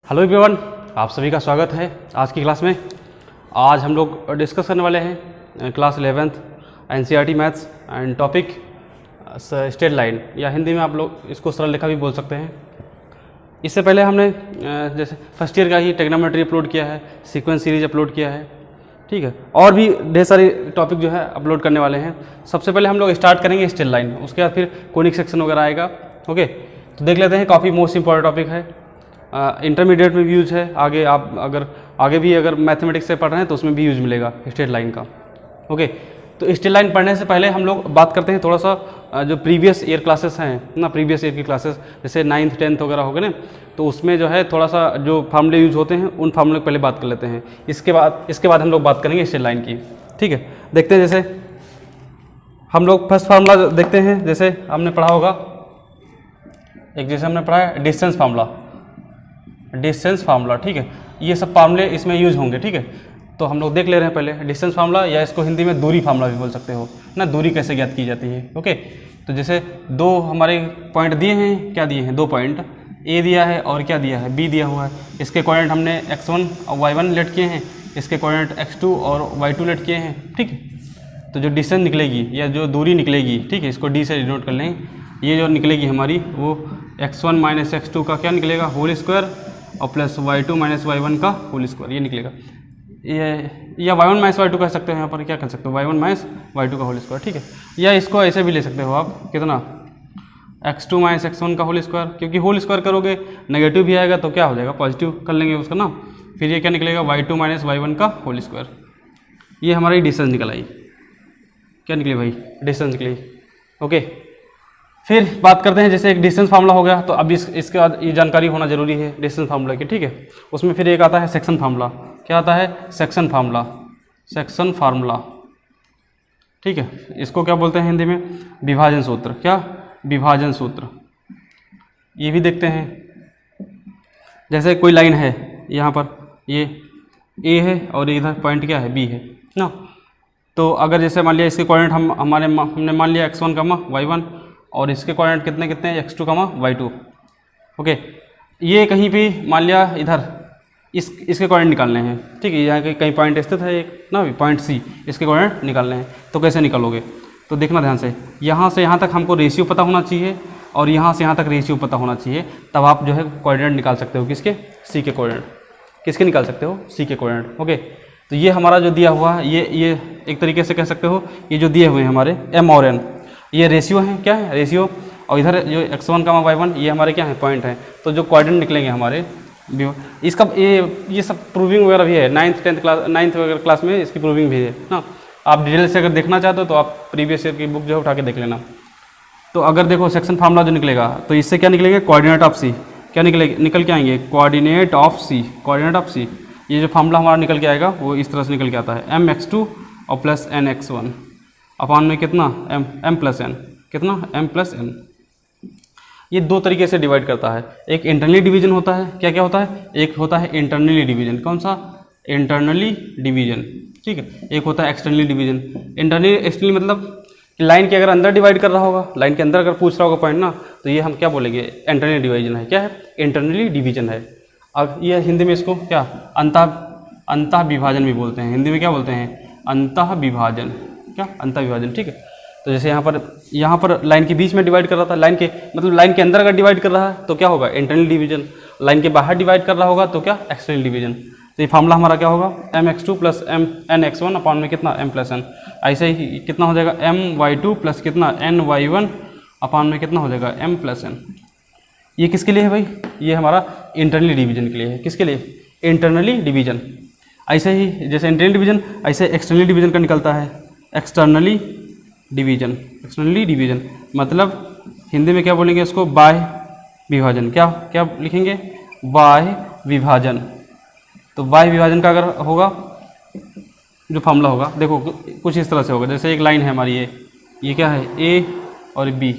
Hello everyone, आप सभी का स्वागत है आज की क्लास में। आज हम लोग डिस्कस करने वाले हैं class 11th NCERT maths and topic straight line, या हिंदी में आप लोग इसको सरल रेखा भी बोल सकते हैं। इससे पहले हमने जैसे फर्स्ट ईयर का ही ट्रिग्नोमेट्री अपलोड किया है, सीक्वेंस सीरीज अपलोड किया है, ठीक है, और भी ढेर सारे टॉपिक जो है अपलोड करने वाले हैं। सबसे पहले हम लोग स्टार्ट करेंगे स्ट्रेट लाइन, उसके बाद फिर कोनिक सेक्शन वगैरह आएगा। ओके, तो देख लेते हैं, काफ़ी मोस्ट इंपॉर्टेंट टॉपिक है, इंटरमीडिएट में भी यूज है, आगे आप अगर मैथमेटिक्स से पढ़ रहे हैं तो उसमें भी यूज मिलेगा स्ट्रेट लाइन का। ओके, तो स्ट्रेट लाइन पढ़ने से पहले हम लोग बात करते हैं थोड़ा सा जो प्रीवियस ईयर क्लासेस हैं ना, प्रीवियस ईयर की क्लासेस जैसे 9th 10th वगैरह हो गए ना, तो उसमें जो है थोड़ा सा जो फार्मूले यूज होते हैं उन फार्मूले पहले बात कर लेते हैं। इसके बाद हम लोग बात करेंगे स्ट्रेट लाइन की। ठीक है, देखते हैं। जैसे हम लोग फर्स्ट फार्मूला देखते हैं, जैसे हमने पढ़ा होगा जैसे हमने पढ़ा है डिस्टेंस फार्मूला। ठीक है, ये सब फार्मूले इसमें यूज होंगे। ठीक है, तो हम लोग देख ले रहे हैं पहले डिस्टेंस फार्मूला, या इसको हिंदी में दूरी फार्मूला भी बोल सकते हो ना, दूरी कैसे ज्ञात की जाती है। ओके, तो जैसे दो हमारे पॉइंट दिए हैं, क्या दिए हैं, दो पॉइंट ए दिया है और क्या दिया है, बी दिया हुआ है। इसके कोऑर्डिनेट हमने x1 और y1 लेट किए हैं, इसके कोऑर्डिनेट x2 और y2 लेट किए हैं। ठीक है, तो जो डिस्टेंस निकलेगी या जो दूरी निकलेगी, ठीक है, इसको d से डिनोट कर लेंगे, ये जो निकलेगी हमारी वो x1 माइनस x2 का क्या निकलेगा, होल स्क्वायर, और प्लस y2 माइनस y1 का होल स्क्वायर, ये निकलेगा। ये या y1 माइनस y2 कह सकते हो, यहाँ पर क्या कर सकते हो, y1 माइनस y2 का होल स्क्वायर। ठीक है, या इसको ऐसे भी ले सकते हो आप, कितना, x2 माइनस x1 का होल स्क्वायर, क्योंकि होल स्क्वायर करोगे नेगेटिव भी आएगा तो क्या हो जाएगा, पॉजिटिव कर लेंगे उसका ना, फिर ये क्या निकलेगा, y2 माइनस y1 का होल स्क्वायर। ये हमारी डिस्टेंस निकल आई, क्या निकली भाई, डिस्टेंस निकली। ओके, फिर बात करते हैं, जैसे एक डिस्टेंस फार्मूला हो गया, तो अब इसके बाद ये जानकारी होना जरूरी है डिस्टेंस फार्मूला की। ठीक है, उसमें फिर एक आता है सेक्शन फार्मूला। क्या आता है, सेक्शन फार्मूला। ठीक है, इसको क्या बोलते हैं हिंदी में, विभाजन सूत्र। क्या, विभाजन सूत्र। ये भी देखते हैं, जैसे कोई लाइन है यहाँ पर, ये ए है और इधर पॉइंट क्या है, बी है ना, तो अगर जैसे मान लिया इसके कोऑर्डिनेट हमने मान लिया x1 कमा y1, और इसके कोऑर्डिनेट कितने हैं, x2 कमा y2। ओके, ये कहीं भी मान लिया इधर इसके कोऑर्डिनेट निकालने हैं। ठीक है, यहाँ कहीं पॉइंट स्थित है एक ना, पॉइंट सी, इसके कोऑर्डिनेट निकालने हैं, तो कैसे निकालोगे, तो देखना ध्यान से यहाँ तक हमको रेशियो पता होना चाहिए, और यहाँ से यहाँ तक रेशियो पता होना चाहिए, तब आप जो है कोऑर्डिनेट निकाल सकते हो। किसके, सी के कोऑर्डिनेट। किसके निकाल सकते हो, सी के कोऑर्डिनेट। ओके, तो ये हमारा जो दिया हुआ है, ये एक तरीके से कह सकते हो, ये जो दिए हुए हैं हमारे एम और एन, ये रेशियो है, क्या है, रेशियो, और इधर जो x1 का y1, ये हमारे क्या है, पॉइंट है। तो जो कोऑर्डिनेट निकलेंगे हमारे, इसका ये सब प्रूविंग वगैरह भी है 9th वगैरह क्लास में, इसकी प्रूविंग भी है ना। आप डिटेल से अगर देखना चाहते हो तो आप प्रीवियस ईयर की बुक जो है उठा के देख लेना। तो अगर देखो सेक्शन फार्मूला जो निकलेगा, तो इससे क्या निकलेंगे, कोऑर्डिनेट ऑफ सी, क्या निकल के आएंगे, कोऑर्डिनेट ऑफ सी। ये जो फार्मूला हमारा निकल के आएगा वो इस तरह से निकल के आता है, mx2 और प्लस nx1 अपान में कितना, m प्लस n, कितना, m प्लस n। ये दो तरीके से डिवाइड करता है, एक इंटरनली डिवीजन होता है, क्या होता है, एक होता है इंटरनली डिवीजन। कौन सा, इंटरनली डिवीजन। ठीक है, एक होता है एक्सटर्नली डिवीजन। एक्सटर्नली मतलब लाइन के अगर अंदर डिवाइड कर रहा होगा, लाइन के अंदर अगर पूछ रहा होगा पॉइंट ना, तो ये हम क्या बोलेंगे, इंटरनली डिवीजन है। क्या है, इंटरनली डिवीजन है। अब ये हिंदी में इसको क्या, अंतः विभाजन भी बोलते हैं, हिंदी में क्या बोलते हैं, अंतः विभाजन। क्या, अंतः विभाजन। ठीक है, तो जैसे यहाँ पर लाइन के बीच में डिवाइड कर रहा था, लाइन के अंदर अगर डिवाइड कर रहा है तो क्या होगा, इंटरनल डिवीजन। लाइन के बाहर डिवाइड कर रहा होगा तो क्या, एक्सटर्नल डिवीजन। तो ये फार्मूला हमारा क्या होगा, mx2 प्लस nx1 अपान में कितना, m प्लस n। ऐसे ही कितना हो जाएगा, my2 प्लस कितना, ny1 अपान में कितना हो जाएगा, m प्लस n। ये किसके लिए है भाई, ये हमारा इंटरनली डिवीजन के लिए है। किसके लिए, इंटरनली डिवीजन। ऐसे ही जैसे इंटरनल डिवीजन, ऐसे एक्सटर्नली डिवीजन का निकलता है, एक्सटर्नली डिवीजन मतलब हिंदी में क्या बोलेंगे इसको, बाह्य विभाजन। क्या लिखेंगे, बाह्य विभाजन। तो बाह्य विभाजन का अगर होगा जो फार्मूला होगा, देखो कुछ इस तरह से होगा, जैसे एक लाइन है हमारी, ये क्या है, ए और बी,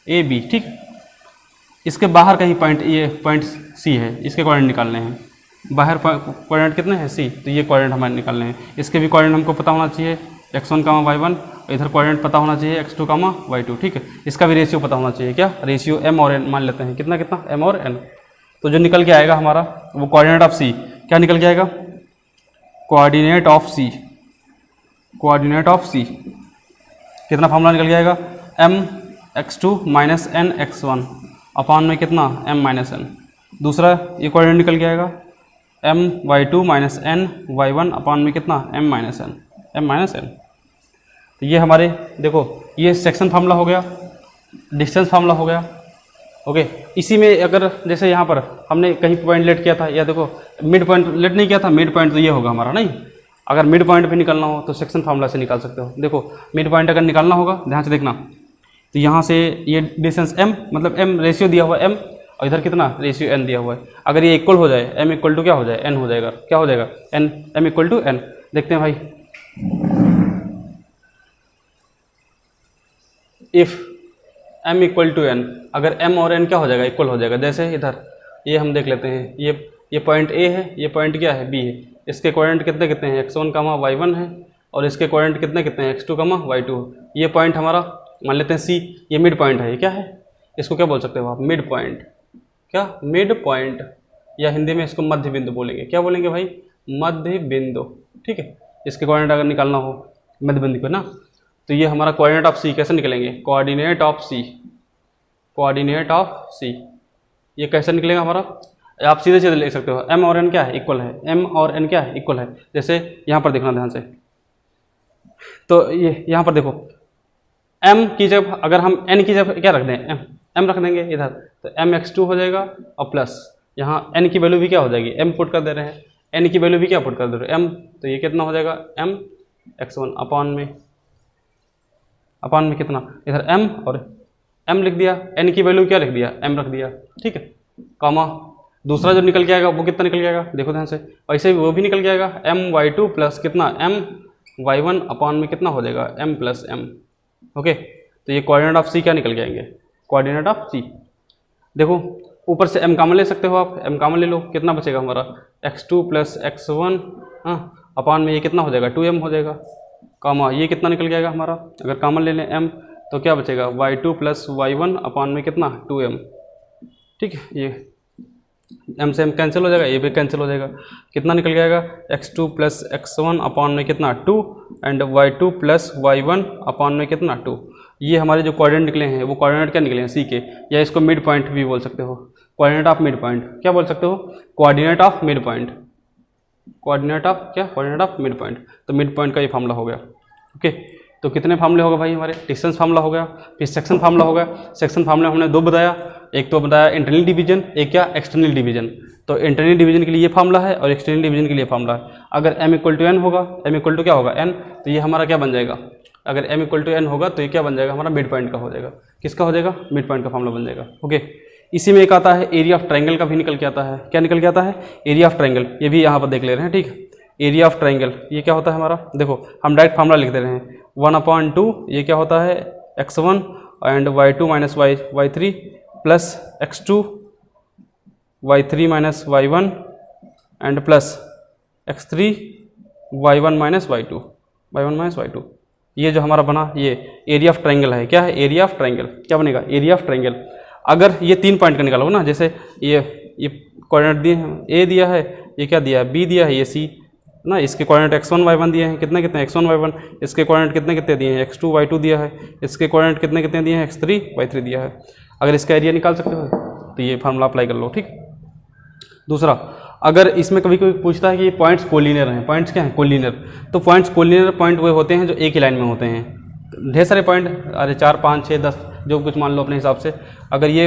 ए बी। ठीक, इसके बाहर कहीं पॉइंट, ये पॉइंट सी है, इसके कोऑर्डिनेट निकालने हैं। बाहर कोऑर्डिनेट कितने हैं, सी, तो ये कोऑर्डिनेट हमारे निकालने हैं। इसके भी कोऑर्डिनेट हमको पता होना चाहिए, x1 का y1, इधर कोऑर्डिनेट पता होना चाहिए x2 का y2। ठीक है, इसका भी रेशियो पता होना चाहिए, क्या, रेशियो m और n मान लेते हैं, कितना m और n। तो जो निकल के आएगा हमारा वो कोऑर्डिनेट ऑफ सी, क्या निकल के आएगा, coordinate of C, coordinate of C कितना फार्मूला निकल के आएगा, mx2 minus N x1 upon में कितना m माइनस एन। दूसरा ये कोऑर्डिनेट निकल के आएगा my2 minus N y1 upon में कितना m minus N, m minus N. तो ये हमारे देखो ये सेक्शन फार्मूला हो गया, डिस्टेंस फार्मूला हो गया। ओके, इसी में अगर जैसे यहाँ पर हमने कहीं पॉइंट लेट किया था, या देखो मिड पॉइंट लेट नहीं किया था, मिड पॉइंट तो ये होगा हमारा, नहीं अगर मिड पॉइंट भी निकालना हो तो सेक्शन फार्मूला से निकाल सकते हो। देखो मिड पॉइंट अगर निकालना होगा ध्यान से देखना, तो यहाँ से ये डिस्टेंस m मतलब m रेशियो दिया हुआ है m, और इधर कितना रेशियो n दिया हुआ है। अगर ये इक्वल हो जाए m इक्वल टू क्या हो जाए n हो जाएगा, क्या हो जाएगा n, m equal to n। देखते हैं भाई, if m equal to n, अगर m और n क्या हो जाएगा, इक्वल हो जाएगा। जैसे इधर ये हम देख लेते हैं, ये पॉइंट a है, ये पॉइंट क्या है b है, इसके कोऑर्डिनेट कितने कितने हैं x1 y1 है, और इसके कोऑर्डिनेट कितने कितने हैं x2 y2। ये पॉइंट हमारा मान लेते हैं c, ये मिड पॉइंट है, ये क्या है, इसको क्या बोल सकते हो आप, मिड पॉइंट। क्या मिड पॉइंट, या हिंदी में इसको मध्य बिंदु बोलेंगे। क्या बोलेंगे भाई, मध्य बिंदु। ठीक है, इसके कोऑर्डिनेट अगर निकालना हो मध्य बिंदु को ना, तो ये हमारा कोऑर्डिनेट ऑफ सी कैसे निकलेंगे, coordinate of C, coordinate of C ये कैसे निकलेगा हमारा, आप सीधे सीधे लिख सकते हो, m और n क्या है, इक्वल है, m और n क्या है, इक्वल है। जैसे यहाँ पर देखना ध्यान से, तो ये यहाँ पर देखो m की जगह अगर हम n की जगह क्या रख दें, m रख देंगे इधर, तो mx2 हो जाएगा, और प्लस यहाँ n की वैल्यू भी क्या हो जाएगी, m पुट कर दे रहे हैं, n की वैल्यू भी क्या पुट कर दे रहे हैं, m, तो ये कितना हो जाएगा mx1 अपॉन में कितना, इधर m और m लिख दिया, n की वैल्यू क्या लिख दिया, m रख दिया। ठीक है, कॉमा दूसरा जो निकल के आएगा वो कितना निकल के आएगा, देखो ध्यान से, वैसे वो भी निकल के आएगा my2 प्लस कितना my1 अपॉन में कितना हो जाएगा m प्लस m। ओके, तो ये कोऑर्डिनेट ऑफ सी क्या निकल के आएंगे, कोऑर्डिनेट ऑफ सी। देखो ऊपर से m कॉमन ले सकते हो आप, m कॉमन ले लो, कितना बचेगा हमारा x2 प्लस x1 अपॉन में ये कितना हो जाएगा 2m हो जाएगा, कॉमा ये कितना निकल के आएगा हमारा, अगर कॉमन ले लें m तो क्या बचेगा y2 प्लस y1 अपॉन में कितना 2m। ठीक है, ये m से m कैंसिल हो जाएगा, ये भी कैंसिल हो जाएगा, कितना निकल जाएगा x2 प्लस x1 अपॉन में कितना 2 and y2 plus y1 upon में कितना 2। ये हमारे जो कोऑर्डिनेट निकले हैं वो कोऑर्डिनेट क्या निकले हैं सी के, या इसको मिड पॉइंट भी बोल सकते हो, कोऑर्डिनेट ऑफ मिड पॉइंट। क्या बोल सकते हो, coordinate of mid point, coordinate of क्या, कोऑर्डिनेट ऑफ मिड पॉइंट। तो मिड पॉइंट का ये फार्मूला हो गया। ओके, तो कितने फार्मूले होगा भाई हमारे, डिस्टेंस फार्मूला हो गया, फिर सेक्शन फार्मूला हो गया। सेक्शन फार्मूला हमने दो बताया, एक तो बताया इंटरनल डिवीजन, एक क्या एक्सटर्नल डिवीजन। तो इंटरनल डिवीजन के लिए ये फार्मूला है और एक्सटर्नल डिवीजन के लिए फार्मूला है। अगर m इक्वल टू n होगा, m इक्वल टू क्या होगा n, तो ये हमारा क्या बन जाएगा, अगर m इक्वल टू n होगा तो ये क्या बन जाएगा हमारा मिड पॉइंट का हो जाएगा। किसका हो जाएगा, मिड पॉइंट का फार्मूला बन जाएगा। ओके, इसी में एक आता है एरिया ऑफ ट्राइंगल का भी निकल के आता है। क्या निकल के आता है, एरिया ऑफ ट्राइंगल, ये भी यहाँ पर देख ले रहे हैं। ठीक है, एरिया ऑफ ट्राइंगल ये क्या होता है हमारा, देखो हम डायरेक्ट फार्मूला लिख दे रहे हैं 1/2, ये क्या होता है x1 and y2 minus y3 plus x2 y3 minus y1 and plus x3 y1 minus y2। ये जो हमारा बना ये एरिया ऑफ ट्राइंगल है। क्या है, एरिया ऑफ ट्राइंगल। क्या बनेगा, एरिया ऑफ ट्राइंगल। अगर ये 3 पॉइंट का निकालोगे ना, जैसे ये कोऑर्डिनेट दिए हैं, ए दिया है, ये क्या दिया है, बी दिया है, ये सी ना, इसके कोऑर्डिनेट x1 y1 दिए हैं, कितने कितने x1 y1, इसके कोऑर्डिनेट कितने कितने दिए हैं x2 y2 दिया है, इसके कोऑर्डिनेट कितने कितने दिए हैं x3 y3 दिया है। अगर इसका एरिया निकाल सकते हो तो ये फार्मूला अप्लाई कर लो। ठीक, दूसरा अगर इसमें कभी कोई पूछता है कि ये पॉइंट्स कोलिनियर हैं, पॉइंट्स क्या हैं, कोलिनियर, तो पॉइंट्स कोलिनियर पॉइंट वो होते हैं जो एक ही लाइन में होते हैं। ढेर सारे पॉइंट, अरे 4 5 6 10 जो कुछ मान लो अपने हिसाब से, अगर ये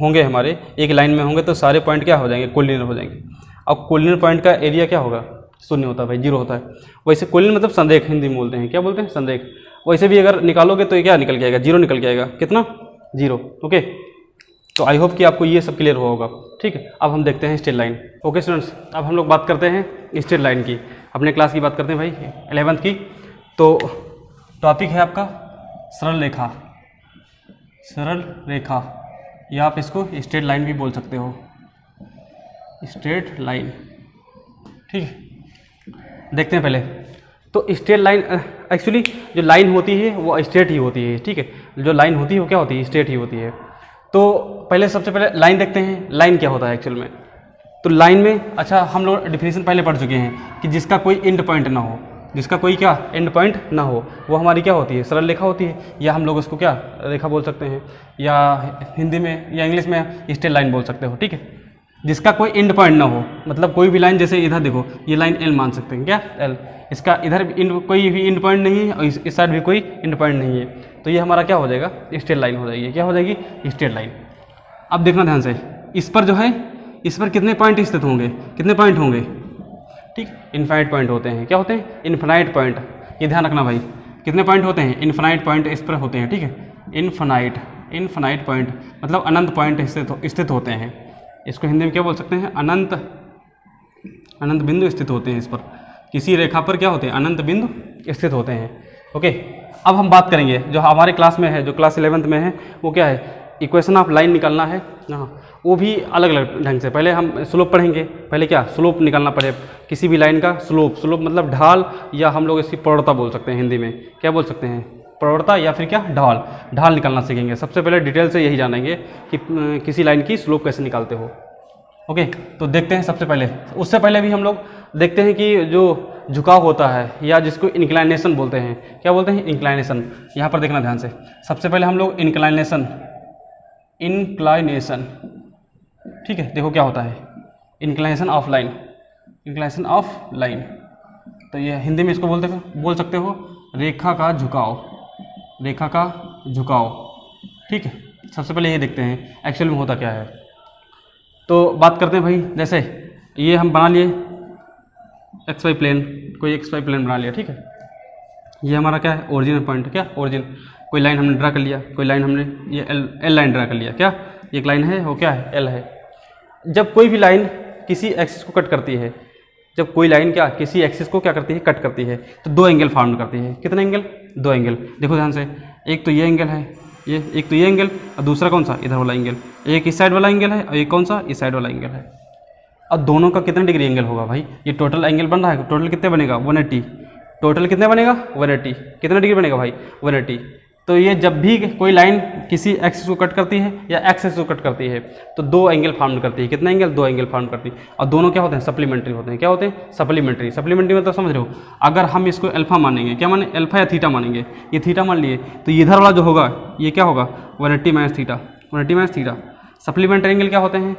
होंगे हमारे एक लाइन में होंगे तो सारे पॉइंट क्या हो जाएंगे, कोलिनियर हो जाएंगे। अब कोलिनियर पॉइंट का एरिया क्या होगा, शून्य होता है भाई, 0 होता है। वैसे कोलिनियर मतलब संरेख हिंदी में बोलते हैं, क्या बोलते हैं, संरेख। वैसे भी अगर निकालोगे तो ये क्या निकल के आएगा, 0 निकल के आएगा, कितना 0। ओके, तो आई होप कि आपको ये सब क्लियर हुआ होगा। ठीक है, अब हम देखते हैं स्ट्रेट लाइन। ओके स्टूडेंट्स, अब हम लोग बात करते हैं स्ट्रेट लाइन की, अपने क्लास की बात करते हैं भाई 11th की। तो टॉपिक है आपका सरल रेखा, सरल रेखा, या आप इसको स्ट्रेट लाइन भी बोल सकते हो, स्ट्रेट लाइन। ठीक है, देखते हैं पहले तो स्ट्रेट लाइन, एक्चुअली जो लाइन होती है वो स्ट्रेट ही होती है। ठीक है, जो लाइन होती है वो क्या होती है, स्ट्रेट ही होती है। तो पहले सबसे पहले लाइन देखते हैं, लाइन क्या होता है एक्चुअल में। तो लाइन में अच्छा हम लोग डिफिनीशन पहले पढ़ चुके हैं कि जिसका कोई एंड पॉइंट ना हो, जिसका कोई क्या एंड पॉइंट ना हो, वो हमारी क्या होती है, सरल रेखा होती है, या हम लोग उसको क्या रेखा बोल सकते हैं, या हिंदी में या इंग्लिश में स्ट्रेट लाइन बोल सकते हो, ठीक है। जिसका कोई एंड पॉइंट ना हो, मतलब कोई भी लाइन, जैसे इधर देखो ये लाइन एल मान सकते हैं, क्या एल, इसका इधर कोई भी एंड पॉइंट नहीं है और इस साइड भी कोई एंड पॉइंट नहीं है, तो ये हमारा क्या हो जाएगा, स्ट्रेट लाइन हो जाएगी। क्या हो जाएगी, स्ट्रेट लाइन। अब देखना ध्यान से, इस पर जो है, इस पर कितने पॉइंट स्थित होंगे, कितने पॉइंट होंगे, ठीक, इनफाइनाइट पॉइंट होते हैं। क्या होते हैं, इनफाइनाइट पॉइंट, ये ध्यान रखना भाई, कितने पॉइंट होते हैं, इनफाइनाइट पॉइंट इस पर होते हैं, ठीक है। इनफाइनाइट पॉइंट मतलब अनंत पॉइंट स्थित होते हैं। इसको हिंदी में क्या बोल सकते हैं, अनंत बिंदु स्थित होते हैं। इस पर किसी रेखा पर क्या होते हैं, अनंत बिंदु स्थित होते हैं। ओके, अब हम बात करेंगे जो हमारे क्लास में है, जो क्लास 11th में है, वो क्या है, इक्वेशन ऑफ लाइन निकालना है। हाँ, वो भी अलग अलग ढंग से। पहले हम स्लोप पढ़ेंगे, पहले क्या स्लोप निकालना पड़े किसी भी लाइन का। स्लोप मतलब ढाल, या हम लोग इसकी प्रवणता बोल सकते हैं, हिंदी में क्या बोल सकते हैं, प्रवणता, या फिर क्या ढाल निकालना सीखेंगे। सबसे पहले डिटेल से यही जानेंगे कि किसी लाइन की स्लोप कैसे निकालते हो। ओके, तो देखते हैं सबसे पहले। उससे पहले भी हम लोग देखते हैं कि जो झुकाव होता है, या जिसको इंक्लाइनेशन बोलते हैं, क्या बोलते हैं, इंक्लाइनेशन। यहाँ पर देखना ध्यान से, सबसे पहले हम लोग इंक्लाइनेशन, ठीक है, देखो क्या होता है, इंक्लाइनेशन ऑफ लाइन, तो ये हिंदी में इसको बोल सकते हो रेखा का झुकाव, ठीक है। सबसे पहले ये देखते हैं एक्चुअल में होता क्या है। तो बात करते हैं भाई, जैसे ये हम बना लिए एक्स वाई प्लेन, कोई एक्स वाई प्लेन बना लिया, ठीक है। ये हमारा क्या है, ओरिजिन पॉइंट, क्या ओरिजिन, कोई लाइन हमने ड्रा कर लिया, कोई लाइन हमने ये एल लाइन ड्रा कर लिया, क्या एक लाइन है, वो क्या है, एल है। जब कोई भी लाइन किसी एक्सिस को कट करती है, जब कोई लाइन क्या किसी एक्सिस को क्या करती है, कट करती है, तो दो एंगल फॉर्म करती है। कितने एंगल, दो एंगल। देखो ध्यान से, एक तो ये एंगल है, ये एक तो ये एंगल, और दूसरा कौन सा, इधर वाला एंगल। एक इस साइड वाला एंगल है और एक कौन सा, इस साइड वाला एंगल है। और दोनों का कितने डिग्री एंगल होगा भाई, ये टोटल एंगल बन रहा है, टोटल कितने बनेगा, 180। टोटल कितने बनेगा, 180। कितना डिग्री बनेगा भाई, 180। तो ये जब भी कोई लाइन किसी एक्सिस को कट करती है या एक्सिस को कट करती है, तो दो एंगल फॉर्म करती है। कितने एंगल, दो एंगल फॉर्म करती है। और दोनों क्या होते हैं, सप्लीमेंट्री होते हैं। क्या होते हैं, सप्लीमेंट्री। सप्लीमेंट्री मतलब समझ रहे हो, अगर हम इसको अल्फा मानेंगे, क्या माने, अल्फा या थीटा मानेंगे, ये थीटा मान लिए, तो इधर वाला जो होगा ये क्या होगा, 180 minus theta, 180 minus theta. Supplementary angle क्या होते हैं,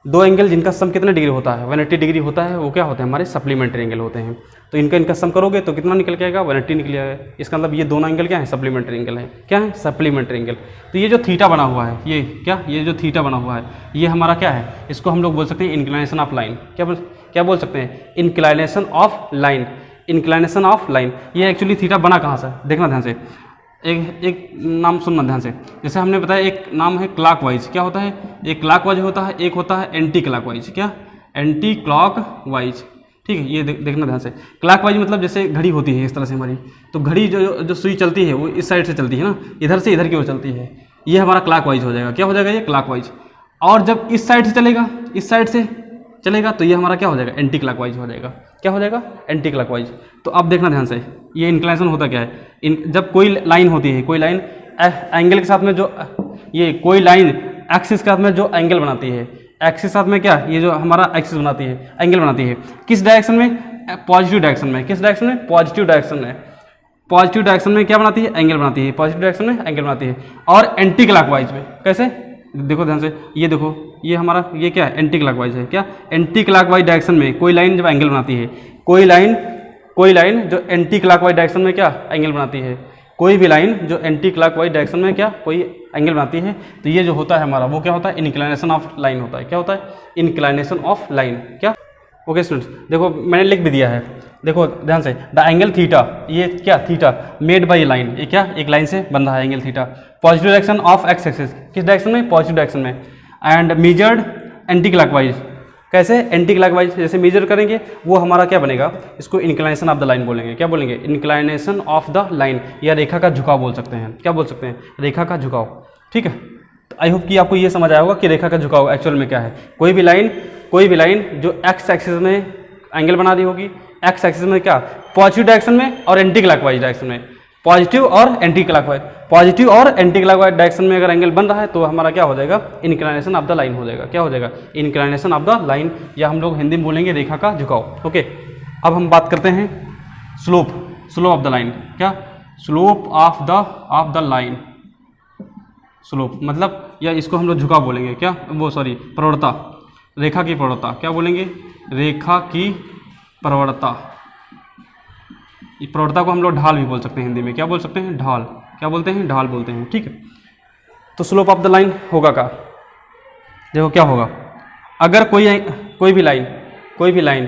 दो एंगल जिनका सम कितने डिग्री होता है, 180 डिग्री होता है, वो क्या होते हैं, हमारे सप्लीमेंट्री एंगल होते हैं। तो इनका सम करोगे तो कितना निकल के आएगा, 180 निकल आएगा। इसका मतलब ये दोनों एंगल क्या है, सप्लीमेंट्री एंगल है। क्या है, सप्लीमेंट्री एंगल। तो ये जो थीटा बना हुआ है, ये क्या, ये जो थीटा बना हुआ है, ये हमारा क्या है, इसको हम लोग बोल सकते हैं इंक्लिनेशन ऑफ लाइन। क्या बोल सकते हैं, inclination of line. Inclination of line, ये एक्चुअली थीटा बना कहाँ से, देखना ध्यान से। एक नाम सुनना ध्यान से, जैसे हमने बताया एक नाम है क्लॉकवाइज। क्या होता है, एक क्लॉकवाइज होता है, एक होता है एंटी क्लॉकवाइज। क्या, एंटी क्लॉकवाइज, ठीक है। ये देखना ध्यान से, क्लॉकवाइज मतलब जैसे घड़ी होती है इस तरह से हमारी, तो घड़ी जो सुई चलती है वो इस साइड से चलती है ना, इधर से इधर की ओर चलती है, ये हमारा क्लॉकवाइज हो जाएगा। क्या हो जाएगा, ये क्लॉकवाइज। और जब इस साइड से चलेगा, इस साइड से चलेगा, तो ये हमारा क्या हो जाएगा, एंटी क्लॉकवाइज हो जाएगा। क्या हो जाएगा, एंटी क्लॉकवाइज। तो अब देखना ध्यान से, ये इंक्लिनेशन होता क्या है, जब कोई लाइन होती है, कोई लाइन एंगल के साथ में जो, ये कोई लाइन एक्सिस के साथ में जो एंगल बनाती है, एक्सिस के साथ में क्या, ये जो हमारा एक्सिस बनाती है, एंगल बनाती है, किस डायरेक्शन में, पॉजिटिव डायरेक्शन में। किस डायरेक्शन में, पॉजिटिव डायरेक्शन में। पॉजिटिव डायरेक्शन में क्या बनाती है, एंगल बनाती है। पॉजिटिव डायरेक्शन में एंगल बनाती है। और एंटी क्लॉकवाइज में कैसे, देखो ध्यान से, ये देखो, ये हमारा ये क्या है, एंटी क्लॉकवाइज है। क्या, एंटी क्लॉकवाइज डायरेक्शन में कोई लाइन जब एंगल बनाती है, कोई लाइन जो एंटी क्लॉकवाइज डायरेक्शन में क्या एंगल बनाती है, कोई भी लाइन जो एंटी क्लॉकवाइज डायरेक्शन में क्या कोई एंगल बनाती है, तो ये जो होता है हमारा, वो क्या होता है, इंक्लिनेशन ऑफ लाइन होता है। क्या होता है, इंक्लिनेशन ऑफ लाइन। क्या, ओके स्टूडेंट्स, देखो मैंने लिख भी दिया है, देखो ध्यान से, द एंगल थीटा, ये क्या, थीटा मेड बाई लाइन, ये क्या, एक लाइन से बन रहा है angle theta, positive direction of x axis, किस डायरेक्शन में, पॉजिटिव डायरेक्शन में, एंड मेजर्ड एंटी क्लॉकवाइज। कैसे, एंटी क्लॉकवाइज जैसे मेजर करेंगे, वो हमारा क्या बनेगा, इसको इंक्लिनेशन ऑफ द लाइन बोलेंगे। क्या बोलेंगे, इंक्लिनेशन ऑफ द लाइन, या रेखा का झुकाव बोल सकते हैं। क्या बोल सकते हैं, रेखा का झुकाव, ठीक है। तो आई होप कि आपको ये समझ आया होगा कि रेखा का झुकाव एक्चुअल में क्या है। कोई भी लाइन जो एक्स एक्सिस में एंगल बना रही होगी, एक्स एक्सिस में क्या, पॉजिटिव डायरेक्शन में और एंटी क्लॉकवाइज डायरेक्शन में। पॉजिटिव और एंटी क्लॉकवाइज, पॉजिटिव और एंटी क्लॉकवाइज डायरेक्शन में अगर एंगल बन रहा है तो हमारा क्या हो जाएगा, इंक्लिनेशन ऑफ द लाइन हो जाएगा। क्या हो जाएगा, इंक्लिनेशन ऑफ द लाइन, या हम लोग हिंदी में बोलेंगे रेखा का झुकाव। ओके, अब हम बात करते हैं slope, slope of the line. क्या, slope of the line, slope मतलब, या इसको हम लोग झुकाव बोलेंगे, क्या वो सॉरी प्रवणता, रेखा की प्रवणता। क्या बोलेंगे, रेखा की प्रवणता। प्रवणता को हम लोग ढाल भी बोल सकते हैं हिंदी में। क्या बोल सकते हैं, ढाल। क्या बोलते हैं, ढाल बोलते हैं। ठीक है, तो स्लोप ऑफ द लाइन होगा क्या, देखो क्या होगा, अगर कोई भी लाइन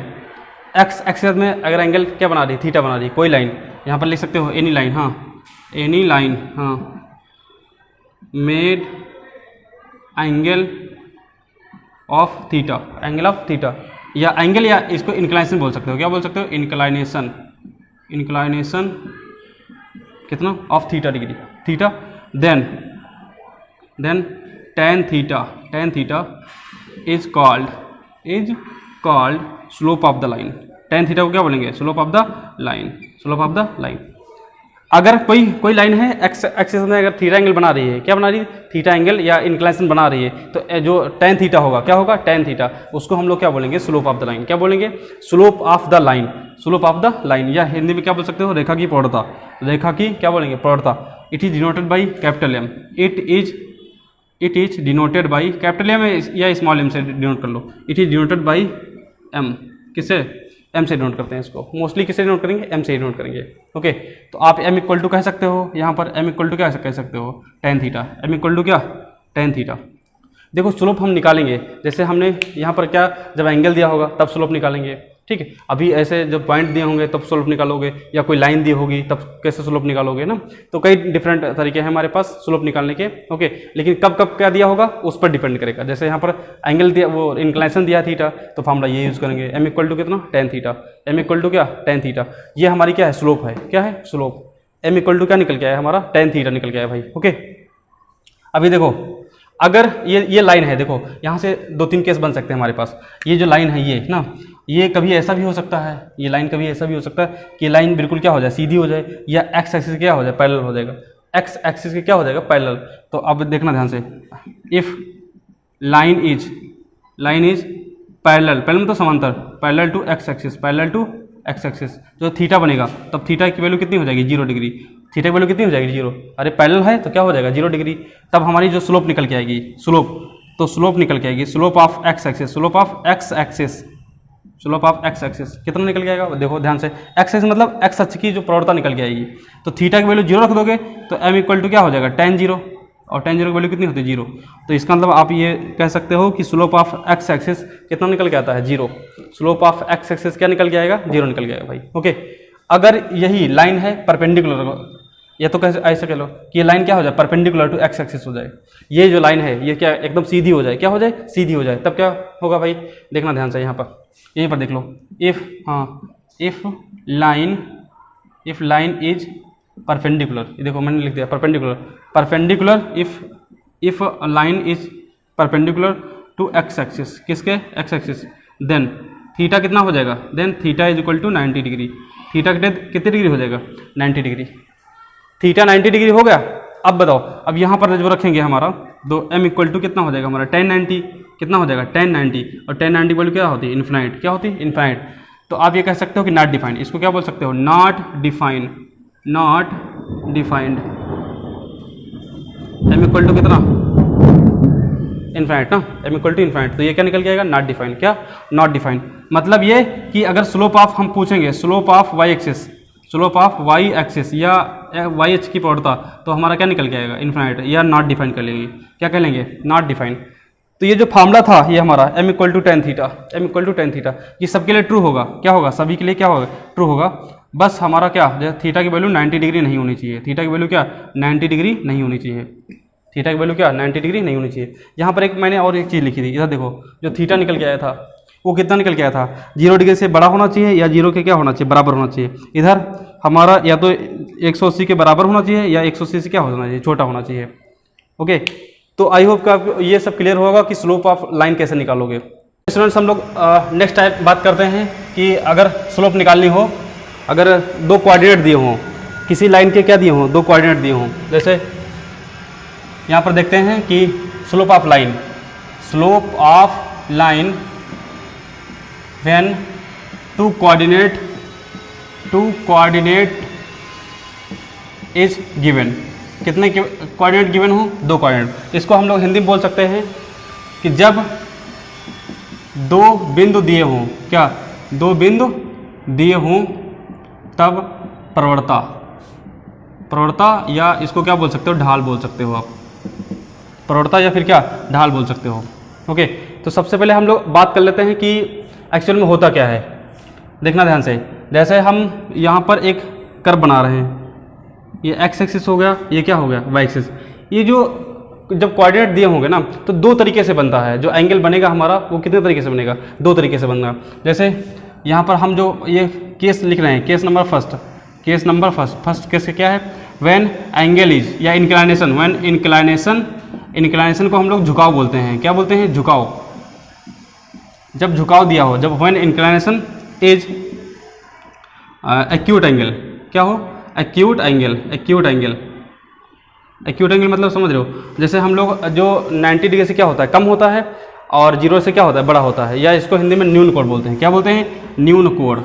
एक्स एक्सिस में अगर एंगल क्या बना रही, थीटा बना रही, कोई लाइन, यहाँ पर लिख सकते हो एनी लाइन, हाँ एनी लाइन, हाँ made angle of theta, angle of theta, या एंगल, या इसको इंक्लाइनेशन बोल सकते हो। क्या बोल सकते हो, इंक्लाइनेशन, इंक्लाइनेशन कितना, of theta degree, theta, then tan theta is called slope of the line. tan theta को क्या बोलेंगे, slope of the line, slope of the line. अगर कोई लाइन है एक्स एक्सिस में अगर थीटा एंगल बना रही है, क्या बना रही है, थीटा एंगल या इंक्लिनेशन बना रही है, तो जो tan थीटा होगा, क्या होगा, tan थीटा, उसको हम लोग क्या बोलेंगे, स्लोप ऑफ द लाइन। क्या बोलेंगे, slope of the line, slope of the line, या हिंदी में क्या बोल सकते हो, रेखा की प्रवणता, रेखा की क्या बोलेंगे, प्रवणता। It is denoted by capital M, it is denoted by capital M या स्मॉल एम से डिनोट कर लो, it is denoted by M, किससे, एम से डिनोट करते हैं इसको, मोस्टली किससे डिनोट करेंगे, एम से डिनोट करेंगे। ओके, तो आप एम इक्वल टू कह सकते हो, यहाँ पर एम इक्वल टू क्या कह सकते हो, tan theta, M equal to क्या, tan थीटा। देखो स्लोप हम निकालेंगे, जैसे हमने यहाँ पर क्या, जब एंगल दिया होगा तब स्लोप निकालेंगे। ठीक है, अभी ऐसे जब पॉइंट दिए होंगे तब स्लोप निकालोगे, या कोई लाइन दी होगी तब कैसे स्लोप निकालोगे ना, तो कई डिफरेंट तरीके हैं हमारे पास स्लोप निकालने के। ओके, लेकिन कब कब क्या दिया होगा उस पर डिपेंड करेगा। जैसे यहाँ पर एंगल दिया, वो इंक्लिनेशन दिया थीटा, तो फार्मूला ये यूज़ करेंगे, एम इक्वल टू कितना, tan theta, M equal to क्या, tan थीटा। ये हमारी क्या है, स्लोप है, क्या है, स्लोप। एम इक्वल टू क्या निकल के आया हमारा, tan थीटा निकल के आया भाई। ओके, अभी देखो अगर ये लाइन है, देखो यहाँ से 2-3 केस बन सकते हैं हमारे पास। ये जो लाइन है ये ना, ये कभी ऐसा भी हो सकता है, ये लाइन कभी ऐसा भी हो सकता है कि लाइन बिल्कुल क्या हो जाए, सीधी हो जाए, या एक्स एक्सिस क्या हो जाए, पैरेलल हो जाएगा, एक्स एक्सिस के क्या हो जाएगा, पैरेलल। तो अब देखना ध्यान से, if line is parallel, parallel मतलब समांतर, parallel to X axis, parallel to X axis, जो थीटा बनेगा तब थीटा की वैल्यू कितनी हो जाएगी, 0 डिग्री। थीटा की वैल्यू कितनी हो जाएगी, 0। अरे पैरेलल है तो क्या हो जाएगा, 0 डिग्री। तब हमारी जो स्लोप निकल के आएगी, स्लोप निकल के आएगी, slope of x axis, slope of x axis, slope of x axis कितना निकल के आएगा, देखो ध्यान से, एक्स एक्सिस मतलब एक्स अक्ष की जो प्रवणता निकल के आएगी। तो थीटा की वैल्यू 0 रख दोगे तो एम इक्वल टू क्या हो जाएगा, tan 0, और tan 0 की वैल्यू कितनी होती है, 0। तो इसका मतलब आप ये कह सकते हो कि स्लोप ऑफ एक्स एक्सिस कितना निकल के आता है, 0। स्लोप ऑफ एक्स एक्सिस क्या निकल के आएगा, 0 निकल के आएगा भाई। ओके, अगर यही लाइन है परपेंडिकुलर, या तो कैसे ऐसे कह लो कि ये लाइन क्या हो जाए, परपेंडिकुलर टू एक्स एक्सिस हो जाए, ये जो लाइन है ये क्या एकदम सीधी हो जाए, क्या हो जाए, सीधी हो जाए, तब क्या होगा भाई, देखना ध्यान से, यहाँ पर यहीं पर देख लो, इफ लाइन इज परपेंडिकुलर, ये देखो मैंने लिख दिया perpendicular, if line is perpendicular to X axis, किसके, एक्स एक्सिस, देन थीटा कितना हो जाएगा, then theta is equal to 90 degree. Theta कितने डिग्री हो जाएगा, 90 डिग्री। थीटा 90 डिग्री हो गया। अब बताओ, अब यहाँ पर जो रखेंगे हमारा, तो एम इक्वल टू कितना हो जाएगा हमारा, tan 90, कितना हो जाएगा, tan 90, और tan 90 वैल्यू क्या होती है, इन्फिनाइट, क्या होती है, इन्फिनाइट। तो आप ये कह सकते हो कि नॉट डिफाइंड, इसको क्या बोल सकते हो, not defined, M equal to कितना, इन्फिनाइट ना, एम इक्वल टू इन्फिनाइट। तो ये क्या निकल के आएगा, नॉट डिफाइंड। क्या, नॉट डिफाइंड, मतलब ये कि अगर स्लोप ऑफ हम पूछेंगे, slope of Y axis, slope of Y axis या वाई एच की प्रवणता, तो हमारा क्या निकल के आएगा, इन्फिनाइट, या नॉट डिफाइन कर लेंगे, क्या कह लेंगे, नॉट डिफाइन। तो ये जो फार्मूला था ये हमारा M equal to tan theta, M equal to tan theta, ये सबके लिए ट्रू होगा, क्या होगा, सभी के लिए क्या होगा, ट्रू होगा। बस हमारा क्या, जैसे थीटा की वैल्यू 90 डिग्री नहीं होनी चाहिए, थीटा की वैल्यू क्या, 90 डिग्री नहीं होनी चाहिए, थीटा की वैल्यू क्या, 90 डिग्री नहीं होनी चाहिए। यहाँ पर एक मैंने और एक चीज़ लिखी थी, इधर देखो, जो थीटा निकल के आया था वो कितना निकल के आया था, 0 डिग्री से बड़ा होना चाहिए या 0 के क्या होना चाहिए, बराबर होना चाहिए। इधर हमारा या तो 180 के बराबर होना चाहिए या 180 से क्या होना चाहिए, छोटा होना चाहिए। ओके, तो आई होप का ये सब क्लियर होगा कि स्लोप ऑफ लाइन कैसे निकालोगे। स्टूडेंट्स, हम लोग नेक्स्ट टाइप बात करते हैं कि अगर स्लोप निकालनी हो, अगर 2 कोऑर्डिनेट दिए हों, किसी लाइन के क्या दिए हों, दो कोऑर्डिनेट दिए हों। जैसे यहाँ पर देखते हैं कि slope of line when two coordinate is given. कितने कोऑर्डिनेट गिवन हो, दो कोऑर्डिनेट। इसको हम लोग हिंदी में बोल सकते हैं कि जब दो बिंदु दिए हों, क्या दो बिंदु दिए हों तब प्रवणता या इसको क्या बोल सकते हो, ढाल बोल सकते हो आप। प्रवणता या फिर क्या, ढाल बोल सकते हो। ओके, तो सबसे पहले हम लोग बात कर लेते हैं कि एक्चुअल में होता क्या है। देखना ध्यान से, जैसे हम यहाँ पर एक कर्व बना रहे हैं, ये एक्स एक्सिस हो गया, ये क्या हो गया, वाई एक्सिस। ये जो जब कोऑर्डिनेट दिए होंगे ना, तो दो तरीके से बनता है। जो एंगल बनेगा हमारा वो कितने तरीके से बनेगा, दो तरीके से बनेगा। जैसे यहाँ पर हम जो ये केस लिख रहे हैं, केस नंबर फर्स्ट केस क्या है, व्हेन एंगल इज या इंक्लाइनेशन, व्हेन इंक्लाइनेशन को हम लोग झुकाव बोलते हैं। क्या बोलते हैं, झुकाव। जब झुकाव दिया हो, जब when inclination is acute angle, क्या हो, एक्यूट एंगल मतलब समझ रहे हो। जैसे हम लोग जो 90 डिग्री से क्या होता है, कम होता है, और 0 से क्या होता है, बड़ा होता है, या इसको हिंदी में न्यून कोण बोलते हैं। क्या बोलते हैं, न्यून कोण।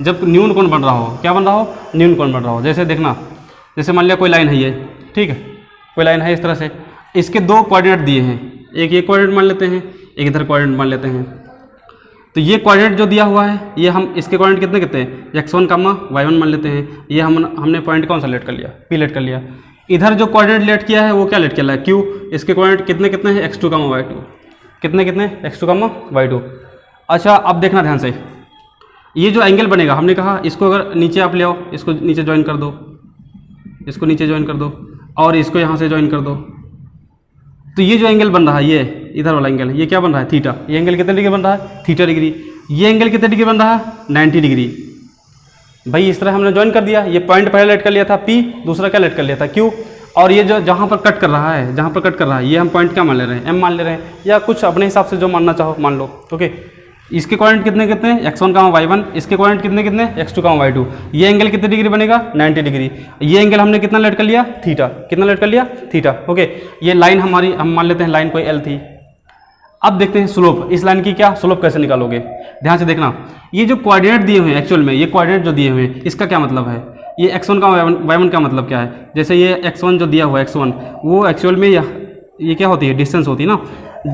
जब न्यून कोण बन रहा हो, क्या बन रहा हो, न्यून कोण बन रहा हो। जैसे देखना, जैसे मान लिया कोई लाइन है ये, ठीक है, कोई लाइन है इस तरह से, इसके दो कोऑर्डिनेट दिए हैं, एक ये कोऑर्डिनेट मान लेते हैं, एक इधर कोऑर्डिनेट मान लेते हैं। तो ये कोऑर्डिनेट जो दिया हुआ है, ये हम इसके कोऑर्डिनेट कितने हैं, x1, y1 मान लेते हैं। ये हमने पॉइंट कौन सा लेट कर लिया, P लेट कर लिया। इधर जो कोऑर्डिनेट लेट किया है वो क्या लेट किया है, Q। इसके कोऑर्डिनेट कितने हैं, x2, y2। कितने x2, y2। अच्छा, अब देखना ध्यान से, ये जो एंगल बनेगा, हमने कहा इसको अगर नीचे आप ले आओ, इसको नीचे ज्वाइन कर दो, इसको नीचे ज्वाइन कर दो, और इसको यहाँ से ज्वाइन कर दो। तो ये जो एंगल बन रहा है, ये इधर वाला एंगल, ये क्या बन रहा है, थीटा। ये एंगल कितने डिग्री बन रहा है, थीटा डिग्री। ये एंगल कितने डिग्री बन रहा है, 90 डिग्री। भाई इस तरह हमने ज्वाइन कर दिया। ये पॉइंट पहले लेट कर लिया था P, दूसरा क्या लेट कर लिया था, Q। और ये जो जहाँ पर कट कर रहा है, ये हम पॉइंट क्या मान ले रहे हैं, M मान ले रहे हैं, या कुछ अपने हिसाब से जो मानना चाहो मान लो। ओके, इसके कोऑर्डिनेट कितने x1, y1। इसके कोऑर्डिनेट कितने x2, y2। ये एंगल कितने डिग्री बनेगा, 90 डिग्री। ये एंगल हमने कितना लेट कर लिया, थीटा। कितना लेट कर लिया, थीटा। ओके, ये लाइन हमारी, हम मान लेते हैं लाइन कोई L थी। अब देखते हैं स्लोप। इस लाइन की क्या स्लोप कैसे निकालोगे, ध्यान से देखना। ये जो कोऑर्डिनेट दिए हुए हैं, एक्चुअल में ये कोऑर्डिनेट जो दिए हुए हैं, इसका क्या मतलब है, ये x1, y1 का मतलब क्या है। जैसे ये x1 जो दिया हुआ है, x1, वो एक्चुअल में ये क्या होती है, डिस्टेंस होती है ना,